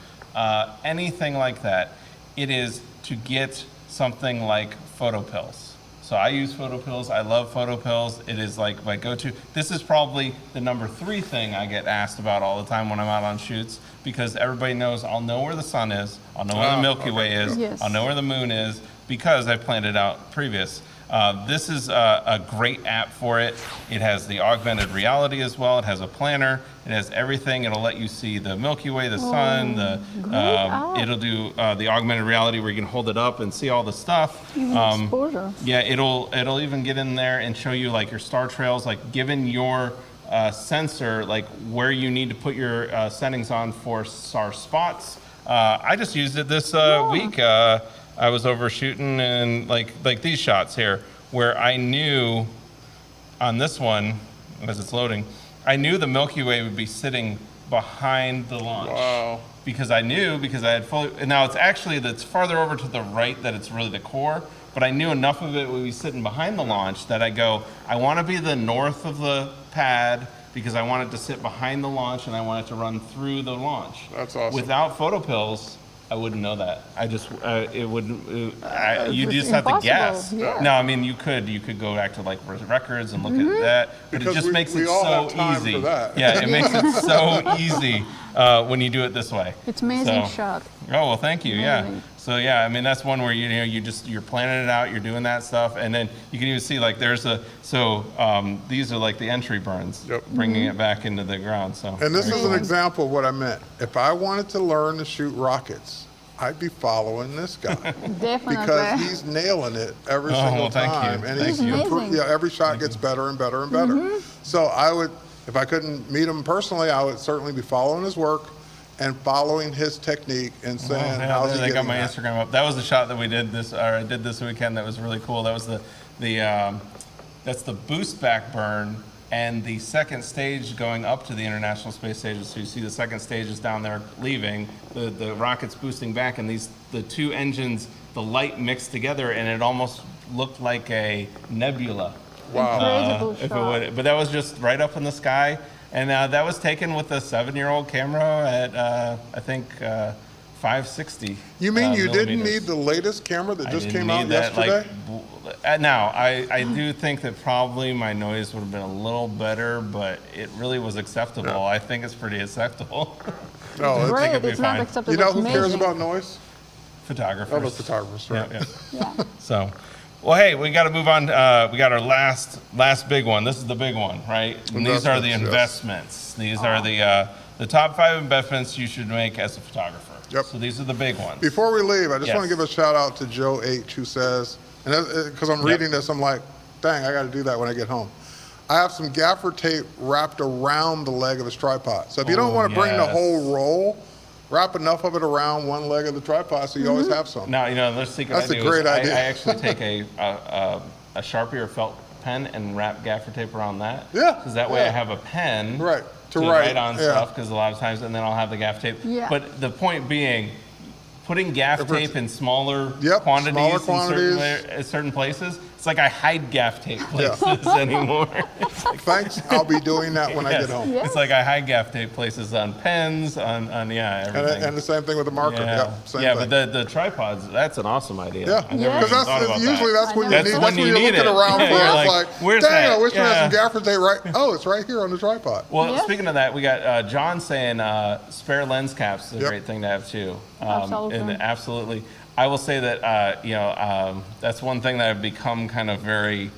anything like that, it is to get something like photo pills. So I use photo pills. I love photo pills. It is like my go-to. This is probably the number 3 thing I get asked about all the time when I'm out on shoots, because everybody knows I'll know where the sun is, I'll know where the Milky Way is, Yes. I'll know where the moon is, because I've planned it out previous. This is a great app for it. It has the augmented reality as well. It has a planner. It has everything. It'll let you see the Milky Way, the sun. It'll do the augmented reality where you can hold it up and see all the stuff. Exposure. Yeah, it'll even get in there and show you like your star trails, like given your sensor, like where you need to put your settings on for star spots. I just used it this week. I was over shooting and like these shots here, where I knew on this one, as it's loading, I knew the Milky Way would be sitting behind the launch. Wow. Because I had fully, and now it's farther over to the right that it's really the core, but I knew enough of it would be sitting behind the launch that I want to be the north of the pad because I want it to sit behind the launch and I want it to run through the launch. That's awesome. Without photo pills, I wouldn't know that. I just, it wouldn't, you just have to impossible, guess. yeah. No, I mean, you could go back to like records and look at that, but Because it just makes we it all so have time easy. for that. Yeah, it makes it so easy when you do it this way. It's amazing shot. Oh, well, thank you. Yeah. Amazing. So yeah, I mean that's one where you're planning it out, you're doing that stuff, and then you can even see like these are like the entry burns, bringing it back into the ground. So. And this is an example of what I meant. If I wanted to learn to shoot rockets, I'd be following this guy. Definitely. Because he's nailing it every single thank you. time. And Thank he's you. Amazing. every shot gets better and better and better. So I would, if I couldn't meet him personally, I would certainly be following his work and following his technique and saying, how's he I getting got my that? Instagram up. That was the shot that we did I did this weekend. That was really cool. That was that's the boost back burn and the second stage going up to the International Space Station. So you see the second stage is down there leaving, the rockets boosting back, and the two engines, the light mixed together, and it almost looked like a nebula. Wow. Incredible shot. But that was just right up in the sky. And that was taken with a 7-year-old camera at, I think, 560. You mean you didn't millimeters. need the latest camera that I just didn't came out need that, yesterday? Now, I do think that probably my noise would have been a little better, but it really was acceptable. Yeah. I think it's pretty acceptable. No, think Great, it'd be it's not fine. acceptable. you know it's who cares amazing. about noise? Photographers. Oh, the photographers, right? Yeah. Yeah. So, well, hey, we got to move on. We got our last big one. This is the big one, right? And these are the Investments, investments. These are the top 5 investments you should make as a photographer. Yep. So these are the big ones. Before we leave, I just Yes. want to give a shout out to Joe H, who says, and because I'm reading this, I'm like, dang, I got to do that when I get home. I have some gaffer tape wrapped around the leg of his tripod. So if you don't want to bring the yes. whole roll, wrap enough of it around one leg of the tripod so you always have some. Now, the secret That's I a do great is idea. I actually take a Sharpie or felt pen and wrap gaffer tape around that. Yeah, Because that way yeah. I have a pen Right, to write write, on yeah. stuff, because a lot of times, and then I'll have the gaff tape. Yeah. But the point being, putting gaff If it's- tape in smaller Yep, quantities smaller in quantities. certain places, it's like I hide gaff tape places anymore. It's like, Thanks, I'll be doing that when I yes. get home. Yeah. It's like I hide gaff tape places on pens, on everything. And the same thing with the marker. Yeah, Yep, same yeah, thing. but the tripods, that's an awesome idea. Yeah, I never because even thought about usually that. that's when you That's need. when That's when you you're need looking it. around for You're it. like, It's like, where's dang, that? I wish we had some Yeah. gaffer tape right. Oh, it's right here on the tripod. Well, Yeah. speaking of that, we got John saying spare lens caps is a Yep. great thing to have too. Absolutely. And absolutely. I will say that, that's one thing that I've become kind of very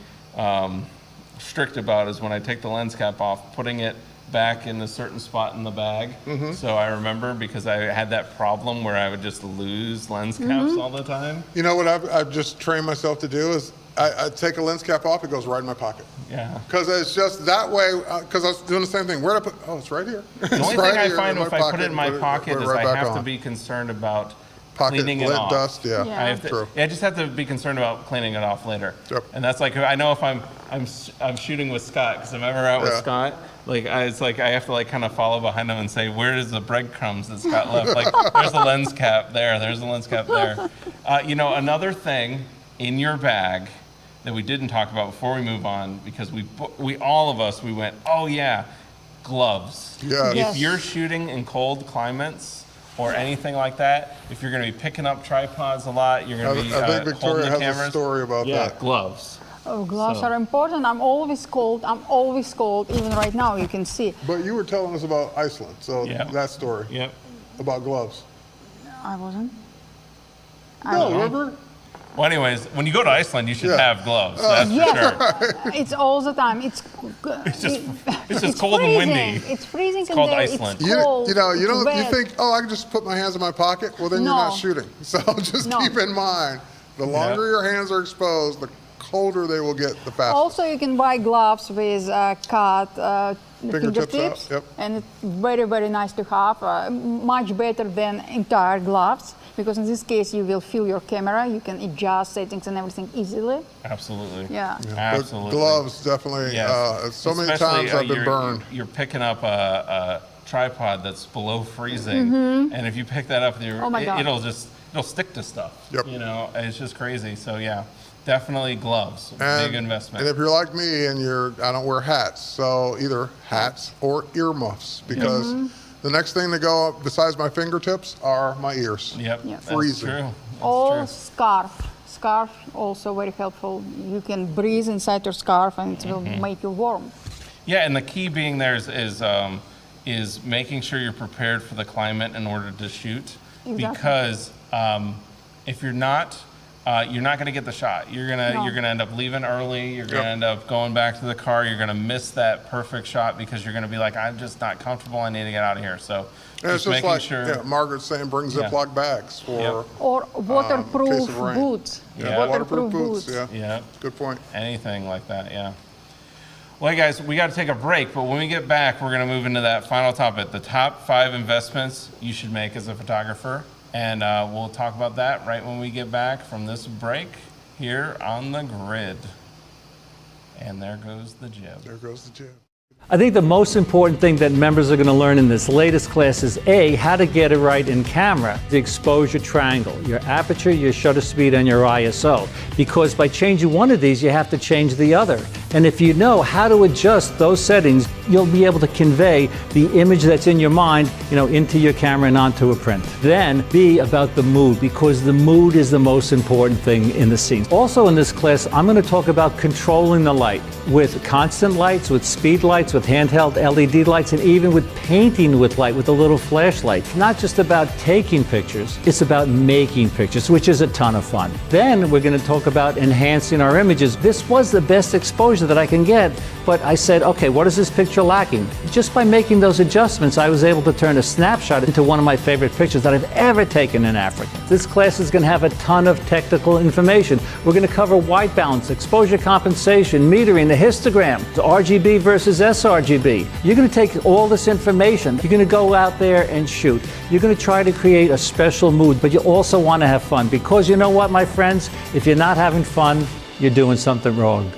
strict about is when I take the lens cap off, putting it back in a certain spot in the bag. So I remember, because I had that problem where I would just lose lens caps all the time. You know what I've just trained myself to do is I take a lens cap off, it goes right in my pocket. Yeah. Because it's just that way, because I was doing the same thing. Where'd I put, oh, it's right here. The only thing I find if I put it in my pocket is I have to be concerned about cleaning it lint off. dust, yeah. Yeah. I have to, True. I just have to be concerned about cleaning it off later. Yep. And that's like, I know if I'm shooting with Scott, because I'm ever out with Yeah. Scott, it's like I have to kind of follow behind him and say, where is the breadcrumbs that Scott left? Like, there's the lens cap there, there's the lens cap there. Another thing in your bag that we didn't talk about before we move on, because we all of us went, oh yeah, gloves. Yes. Yes. If you're shooting in cold climates or anything like that, if you're going to be picking up tripods a lot, you're going to be I think holding Victoria the has cameras. a story about Yeah, that. gloves. Oh, gloves So- are important. I'm always cold. Even right now, you can see. But you were telling us about Iceland, so Yeah. that story Yep. about gloves. I wasn't. No, remember? Well, anyways, when you go to Iceland, you should have gloves. That's for sure. It's all the time. It's just cold and windy. It's freezing. It's called there. Iceland. It's cold. You think, oh, I can just put my hands in my pocket. Well, then you're not shooting. So just keep in mind, the longer your hands are exposed, the colder they will get, the faster. Also, you can buy gloves with cut fingertips, yep. and it's very, very nice to have. Much better than entire gloves, because in this case you will feel your camera. You can adjust settings and everything easily. Absolutely. Yeah. Absolutely. But gloves, definitely. Yes. So many Especially, times I've been burned. You're picking up a tripod that's below freezing, and if you pick that up, it'll stick to stuff. Yep. You know, it's just crazy. So yeah. Definitely gloves, big investment. And if you're like me and I don't wear hats, so either hats or earmuffs, because the next thing to go up besides my fingertips are my ears. Yep, freezing. That's true. Scarf also very helpful. You can breathe inside your scarf and it will make you warm. Yeah, and the key being there is making sure you're prepared for the climate in order to shoot. Exactly. Because if you're not going to get the shot. You're gonna end up leaving early. You're gonna end up going back to the car. You're gonna miss that perfect shot because you're gonna be like, I'm just not comfortable. I need to get out of here. So it's just like Margaret's saying, bring Ziploc bags for or waterproof boots. Yeah. Waterproof boots. Yeah. Good point. Anything like that. Yeah. Well, hey guys, we got to take a break, but when we get back, we're gonna move into that final topic: the top 5 investments you should make as a photographer. And we'll talk about that right when we get back from this break here on the grid. And there goes the jib. There goes the jib. I think the most important thing that members are going to learn in this latest class is A, how to get it right in camera, the exposure triangle, your aperture, your shutter speed, and your ISO. Because by changing one of these, you have to change the other. And if you know how to adjust those settings, you'll be able to convey the image that's in your mind, into your camera and onto a print. Then B, about the mood, because the mood is the most important thing in the scene. Also in this class, I'm going to talk about controlling the light with constant lights, with speed lights, with handheld LED lights, and even with painting with light with a little flashlight. It's not just about taking pictures, it's about making pictures, which is a ton of fun. Then we're going to talk about enhancing our images. This was the best exposure that I can get, but I said, okay, what is this picture lacking? Just by making those adjustments, I was able to turn a snapshot into one of my favorite pictures that I've ever taken in Africa. This class is going to have a ton of technical information. We're going to cover white balance, exposure compensation, metering, the histogram, RGB versus sRGB. You're going to take all this information. You're going to go out there and shoot. You're going to try to create a special mood, but you also want to have fun, because you know what, my friends? If you're not having fun, you're doing something wrong.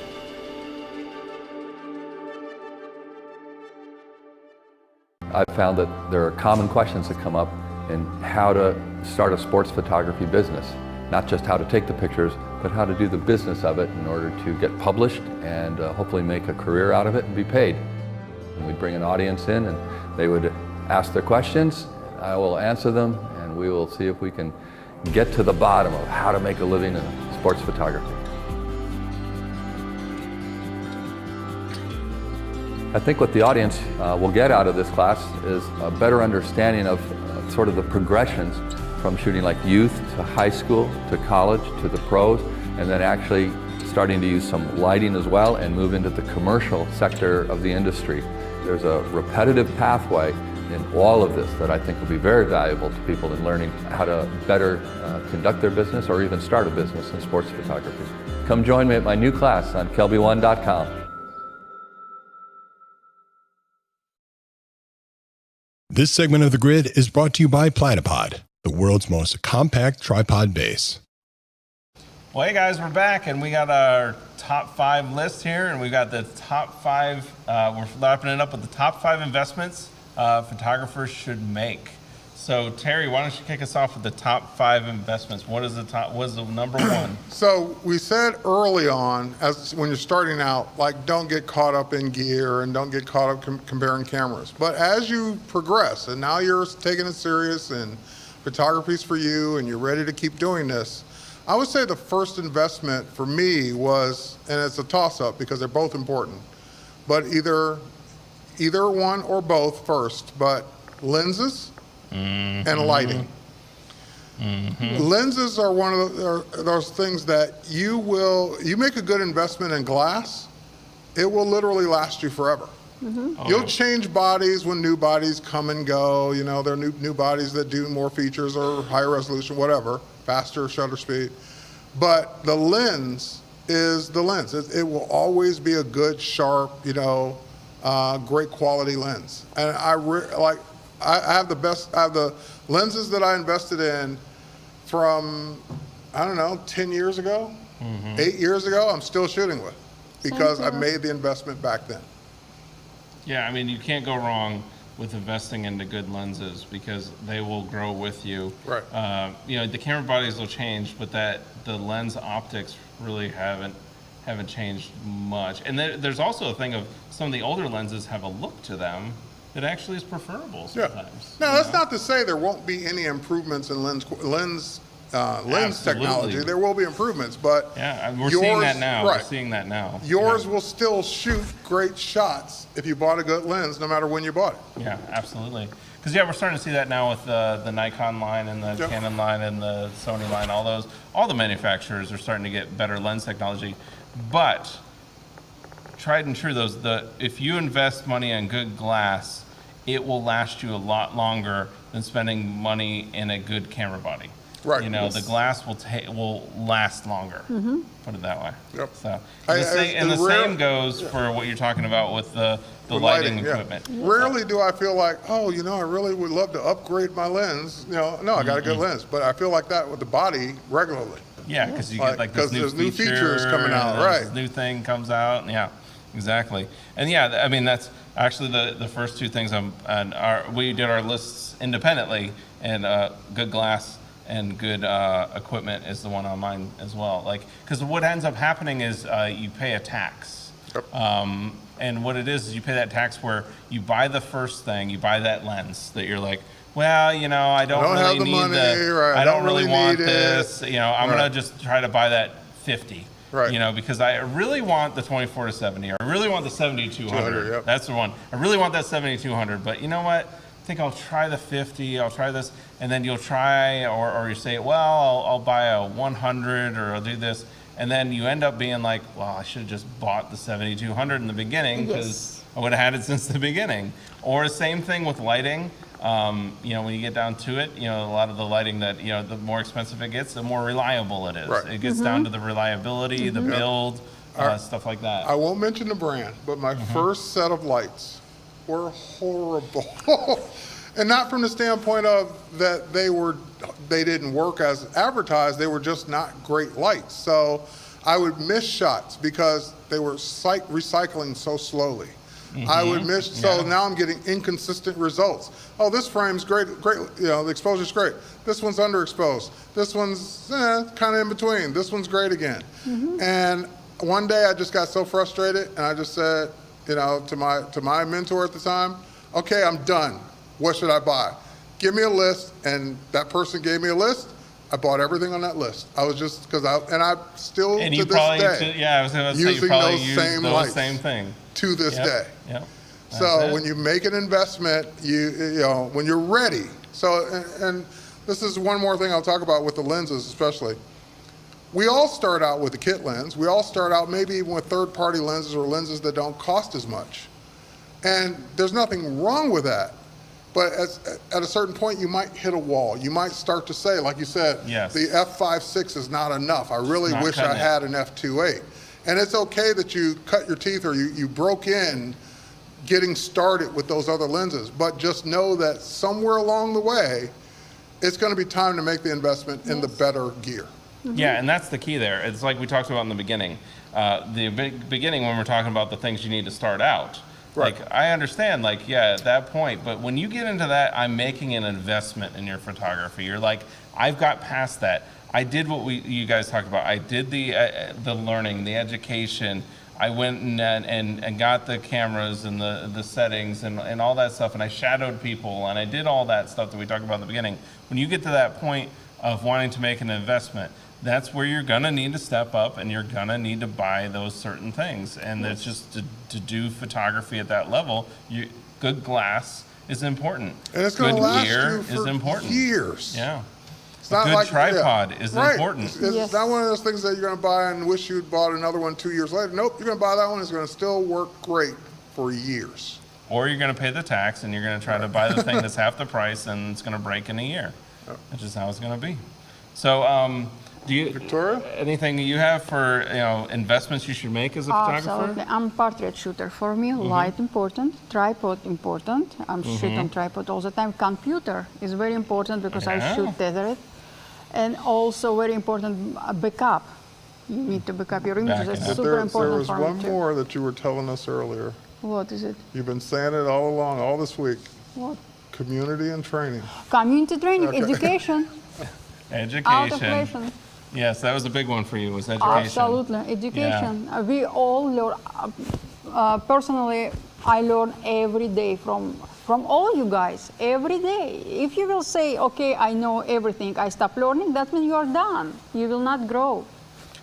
I've found that there are common questions that come up in how to start a sports photography business. Not just how to take the pictures, but how to do the business of it in order to get published and hopefully make a career out of it and be paid. And we'd bring an audience in and they would ask their questions, I will answer them, and we will see if we can get to the bottom of how to make a living in sports photography. I think what the audience will get out of this class is a better understanding of sort of the progressions from shooting like youth to high school to college to the pros, and then actually starting to use some lighting as well and move into the commercial sector of the industry. There's a repetitive pathway in all of this that I think will be very valuable to people in learning how to better conduct their business or even start a business in sports photography. Come join me at my new class on kelby1.com. This segment of The Grid is brought to you by Platypod, the world's most compact tripod base. Well, hey guys, we're back and we got our top 5 list here, and we got the top 5, we're wrapping it up with the top 5 investments photographers should make. So Terry, why don't you kick us off with the top 5 investments? What is the number 1? So we said early on, when you're starting out, like, don't get caught up in gear and don't get caught up comparing cameras. But as you progress and now you're taking it serious and photography's for you and you're ready to keep doing this, I would say the first investment for me was, and it's a toss-up because they're both important, but either one or both first, but lenses and lighting. Lenses are one of those things that you make a good investment in glass, it will literally last you forever. You'll change bodies when new bodies come and go. You know, there are new bodies that do more features or higher resolution, whatever, faster shutter speed. But the lens is the lens. It will always be a good, sharp, great quality lens. And I have the lenses that I invested in from, I don't know, 10 years ago, 8 years ago, I'm still shooting with because I made the investment back then. Yeah, I mean, you can't go wrong with investing into good lenses because they will grow with you. Right. The camera bodies will change, but the lens optics really haven't changed much. And there's also a thing of some of the older lenses have a look to them that actually is preferable sometimes. Now, that's not to say there won't be any improvements in lens technology. There will be improvements, but we're seeing that now. Right. We're seeing that now. Yours will still shoot great shots if you bought a good lens, no matter when you bought it. Yeah, absolutely. Because we're starting to see that now with the Nikon line and the Canon line and the Sony line. All the manufacturers are starting to get better lens technology, but tried and true, if you invest money in good glass, it will last you a lot longer than spending money in a good camera body. Right. The glass will last longer. Put it that way. Yep. So, the same goes for what you're talking about with the lighting equipment. Rarely do I feel like, I really would love to upgrade my lens. No, I got a good lens, but I feel like that with the body regularly. Yeah, because you get this new features coming out, right? This new thing comes out. Yeah, exactly. And I mean that's actually the first two things. We did our lists independently, and good glass and good equipment is the one on mine as well. Because what ends up happening is you pay a tax. Yep. And what it is you pay that tax where you buy the first thing, you buy that lens that you're like, well, I don't really need money, right. I don't really want this. I'm right. gonna just try to buy that 50. Right. Because I really want the 24 to 70, or I really want the 7200. Yep. That's the one. I really want that 7200, but you know what? I think I'll try the 50. I'll try this, and then you'll try, or you say, well, I'll buy a 100, or I'll do this, and then you end up being like, well, I should have just bought the 7200 in the beginning because I would have had it since the beginning. Or same thing with lighting. When you get down to it, a lot of the lighting that, the more expensive it gets, the more reliable it is. Right. It gets down to the reliability, the build, stuff like that. I won't mention the brand, but my first set of lights were horrible. And not from the standpoint of that they didn't work as advertised, they were just not great lights. So I would miss shots because they were recycling so slowly. I would miss, so now I'm getting inconsistent results. Oh, this frame's great, the exposure's great. This one's underexposed. This one's kind of in between. This one's great again. And one day I just got so frustrated and I just said, to my mentor at the time, okay, I'm done. What should I buy? Give me a list, and that person gave me a list. I bought everything on that list. I was just, I still to this day, I was going to say, using those same thing. To this day. Yep. So when you make an investment, when you're ready. So, and this is one more thing I'll talk about with the lenses especially. We all start out with a kit lens. We all start out maybe even with third-party lenses or lenses that don't cost as much. And there's nothing wrong with that. But at a certain point, you might hit a wall. You might start to say, like you said, the f5.6 is not enough. I really wish I had an f2.8. And it's okay that you cut your teeth or you broke in getting started with those other lenses. But just know that somewhere along the way, it's going to be time to make the investment in the better gear. Yeah, and that's the key there. It's like we talked about in the beginning. The beginning when we're talking about the things you need to start out. Right. I understand, at that point, but when you get into that, I'm making an investment in your photography. You're like, I've got past that. I did what you guys talked about. I did the learning, the education. I went and got the cameras and the settings and all that stuff, and I shadowed people, and I did all that stuff that we talked about in the beginning. When you get to that point of wanting to make an investment, that's where you're gonna need to step up and you're gonna need to buy those certain things. And it's just to do photography at that level, good glass is important. And it's gonna last gear you for is important. years. Yeah. It's not good like tripod is right. important. It's not one of those things that you're going to buy and wish you'd bought another one 2 years later. Nope, you're going to buy that one. It's going to still work great for years. Or you're going to pay the tax and you're going to try to buy the thing that's half the price and it's going to break in a year. That's just how it's going to be. So, do you, Victoria? Anything you have for investments you should make as a photographer? Absolutely. I'm a portrait shooter. For me, light important, tripod important. I'm shooting on tripod all the time. Computer is very important because I shoot tethered. And also very important, backup. You need to back up your images. That's super important for me. There was one more that you were telling us earlier. What is it? You've been saying it all along, all this week. What? Community and training. Community training, education. Education. Yes, that was a big one for you, was education. Absolutely, education. Yeah. We all learn. Personally, I learn every day from all you guys, every day. If you will say, okay, I know everything, I stop learning, that means you are done. You will not grow.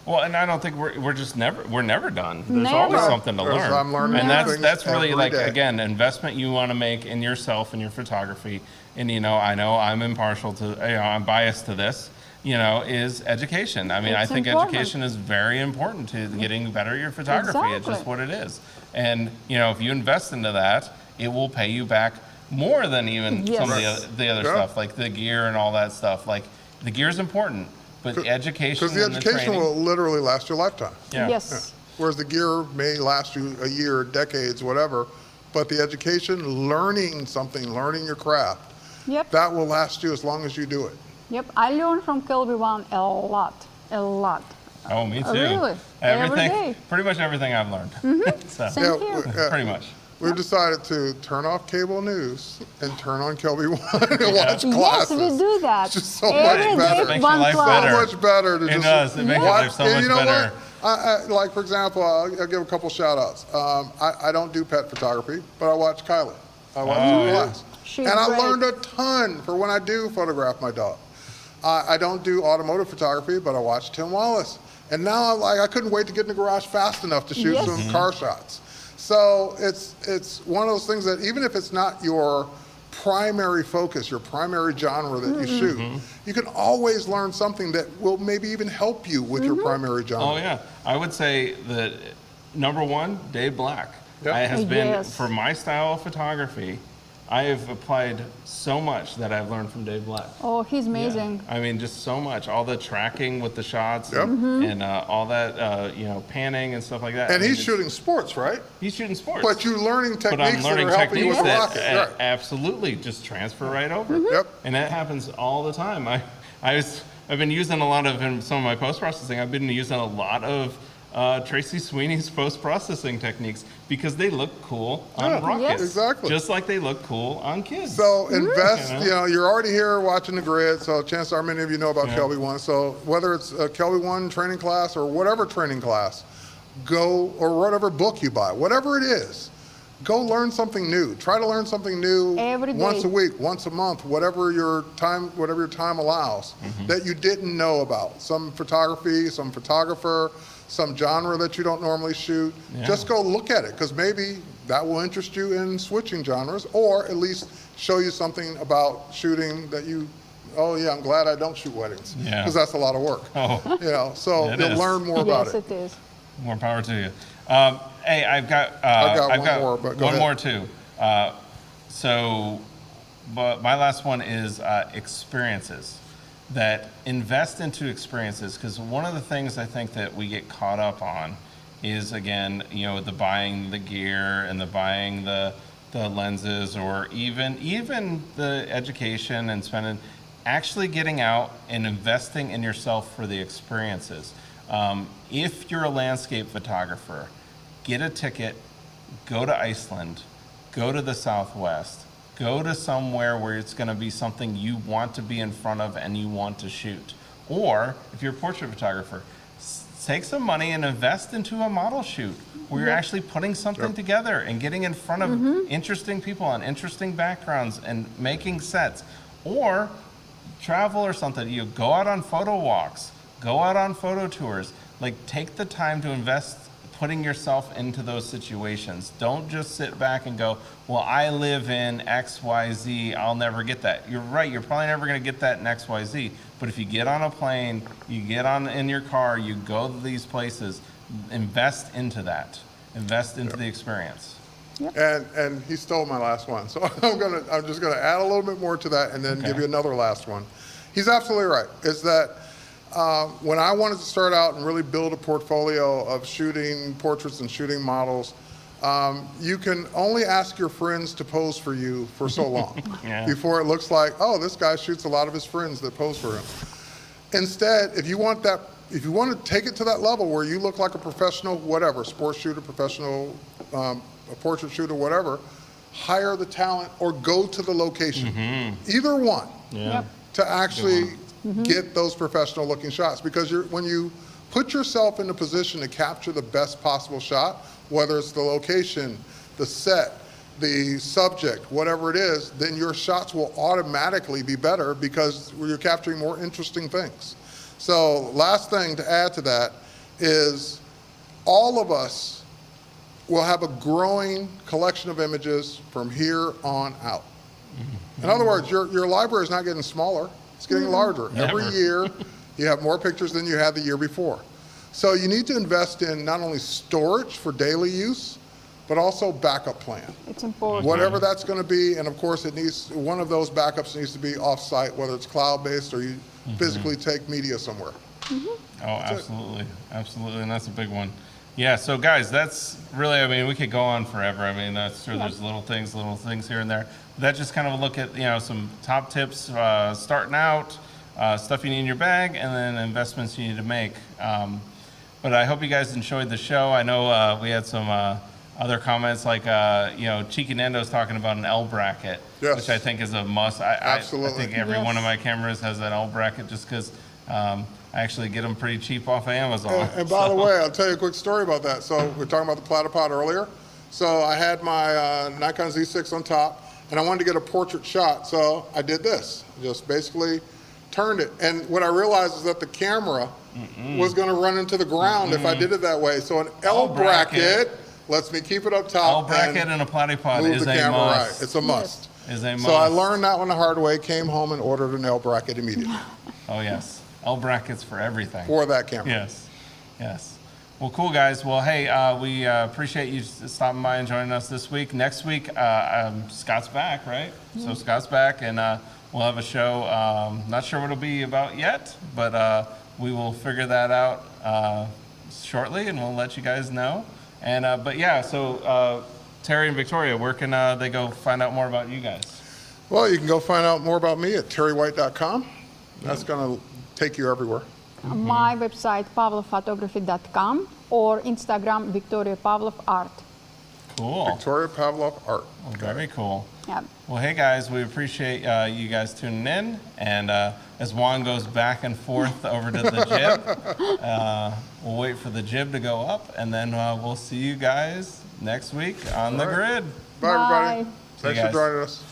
Well, and I don't think we're never done. There's always something to learn. I'm learning and that's really like, day. again, investment you want to make in yourself and your photography. And I know I'm impartial to, I'm biased to this, is education. I mean, I think education is very important to getting better at your photography. Exactly. It's just what it is. And, if you invest into that, it will pay you back more than even some of the other stuff, like the gear and all that stuff. Like, the gear is important, but the education because the education will literally last your lifetime. Yeah. Yes. Yeah. Whereas the gear may last you a year, decades, whatever, but the education, learning something, learning your craft, that will last you as long as you do it. Yep, I learned from Kelby One a lot. Oh, me too. Really? Everything, every day. Pretty much everything I've learned. So, Same here. pretty much. We've decided to turn off cable news and turn on Kelby One and watch classes. Yes, we do that. It's just so every much better. It makes your life better. So much better to It does. It makes your life so much better. Like, for example, I'll give a couple shout outs. I don't do pet photography, but I watch Kylie. I watch her class. She's and I great. learned a ton for when I do photograph my dog. I don't do automotive photography, but I watch Tim Wallace. And now I couldn't wait to get in the garage fast enough to shoot some car shots. So it's one of those things that even if it's not your primary focus, your primary genre that you shoot, you can always learn something that will maybe even help you with your primary genre. Oh yeah, I would say that number one, Dave Black. Has been, for my style of photography, I have applied so much that I've learned from Dave Black. Oh, he's amazing. Yeah. I mean, just so much. All the tracking with the shots and all that, panning and stuff like that. And he's shooting sports, right? He's shooting sports. But you're learning techniques but I'm learning that are helping you techniques with the that rocket. Right. absolutely just transfer right over. Yep. And that happens all the time. I've been using a lot of, in some of my post-processing, I've been using a lot of Tracy Sweeney's post-processing techniques because they look cool on rockets. Yes. Exactly. Just like they look cool on kids. So invest, you're already here watching the grid, so chances are many of you know about Kelby One. So whether it's a Kelby One training class or whatever training class, go, or whatever book you buy, whatever it is, go learn something new. Try to learn something new every day. Once a week, once a month, whatever your time allows that you didn't know about. Some photography, some photographer, some genre that you don't normally shoot. Just go look at it, because maybe that will interest you in switching genres, or at least show you something about shooting that I'm glad I don't shoot weddings, because that's a lot of work. So you'll learn more about it. Yes, it is. More power to you. Hey, I've got one more, but go ahead. more too. But my last one is experiences. That invest into experiences, because one of the things I think that we get caught up on is, again, the buying the gear and the buying the lenses, or even the education and spending, actually getting out and investing in yourself for the experiences. If you're a landscape photographer, get a ticket, go to Iceland, go to the Southwest, go to somewhere where it's going to be something you want to be in front of and you want to shoot. Or if you're a portrait photographer, take some money and invest into a model shoot where you're actually putting something together and getting in front of interesting people on interesting backgrounds and making sets. Or travel or something. You go out on photo walks, go out on photo tours. Like, take the time to invest putting yourself into those situations. Don't just sit back and go, well, I live in XYZ, I'll never get that. You're right, you're probably never gonna get that in XYZ, but if you get on a plane, you get on in your car, you go to these places, invest into that. Invest into the experience. And he stole my last one. So I'm just gonna add a little bit more to that and then give you another last one. He's absolutely right. Is that when I wanted to start out and really build a portfolio of shooting portraits and shooting models, you can only ask your friends to pose for you for so long before it looks like, oh, this guy shoots a lot of his friends that pose for him. Instead, if you want to take it to that level where you look like a professional, whatever, sports shooter, professional, a portrait shooter, whatever, hire the talent or go to the location. Either one to actually get those professional looking shots, because when you put yourself in a position to capture the best possible shot, whether it's the location, the set, the subject, whatever it is, then your shots will automatically be better because you're capturing more interesting things. So last thing to add to that is all of us will have a growing collection of images from here on out. In other words, your library is not getting smaller, it's getting larger. Every year, you have more pictures than you had the year before. So you need to invest in not only storage for daily use, but also backup plan. It's important. Whatever that's going to be, and of course one of those backups needs to be off-site, whether it's cloud-based or you physically take media somewhere. Oh, absolutely. Absolutely, and that's a big one. Yeah, so guys, that's really, I mean, we could go on forever. I mean, that's true. There's little things here and there. That's just kind of a look at, some top tips, starting out, stuff you need in your bag, and then investments you need to make. But I hope you guys enjoyed the show. I know we had some other comments like, Cheeky Nando's talking about an L bracket, which I think is a must. Absolutely. I think every one of my cameras has an L bracket just because I actually get them pretty cheap off of Amazon. And by the way, I'll tell you a quick story about that. So we were talking about the platypod earlier. So I had my Nikon Z6 on top, and I wanted to get a portrait shot. So I did this, just basically turned it. And what I realized is that the camera was going to run into the ground if I did it that way. So an L bracket lets me keep it up top. L bracket and a platypod is the a camera must. right. It's a must. Is a must. So I learned that one the hard way, came home and ordered an L bracket immediately. Oh, yes. L brackets for everything. For that camera. Yes. Yes. Well, cool, guys. Well, hey, we appreciate you stopping by and joining us this week. Next week, Scott's back, right? So Scott's back, and we'll have a show. Not sure what it'll be about yet, but we will figure that out shortly, and we'll let you guys know. And but yeah, so Terry and Victoria, where can they go find out more about you guys? Well, you can go find out more about me at terrywhite.com. That's going to take you everywhere. My website, pavlovphotography.com, or Instagram, Victoria Pavlov Art. Cool. Victoria Pavlov Art. Well, very cool. Yeah. Well, hey guys, we appreciate you guys tuning in. And as Juan goes back and forth over to the jib, we'll wait for the jib to go up, and then we'll see you guys next week on the grid. Bye, everybody. Bye. Thanks for joining us.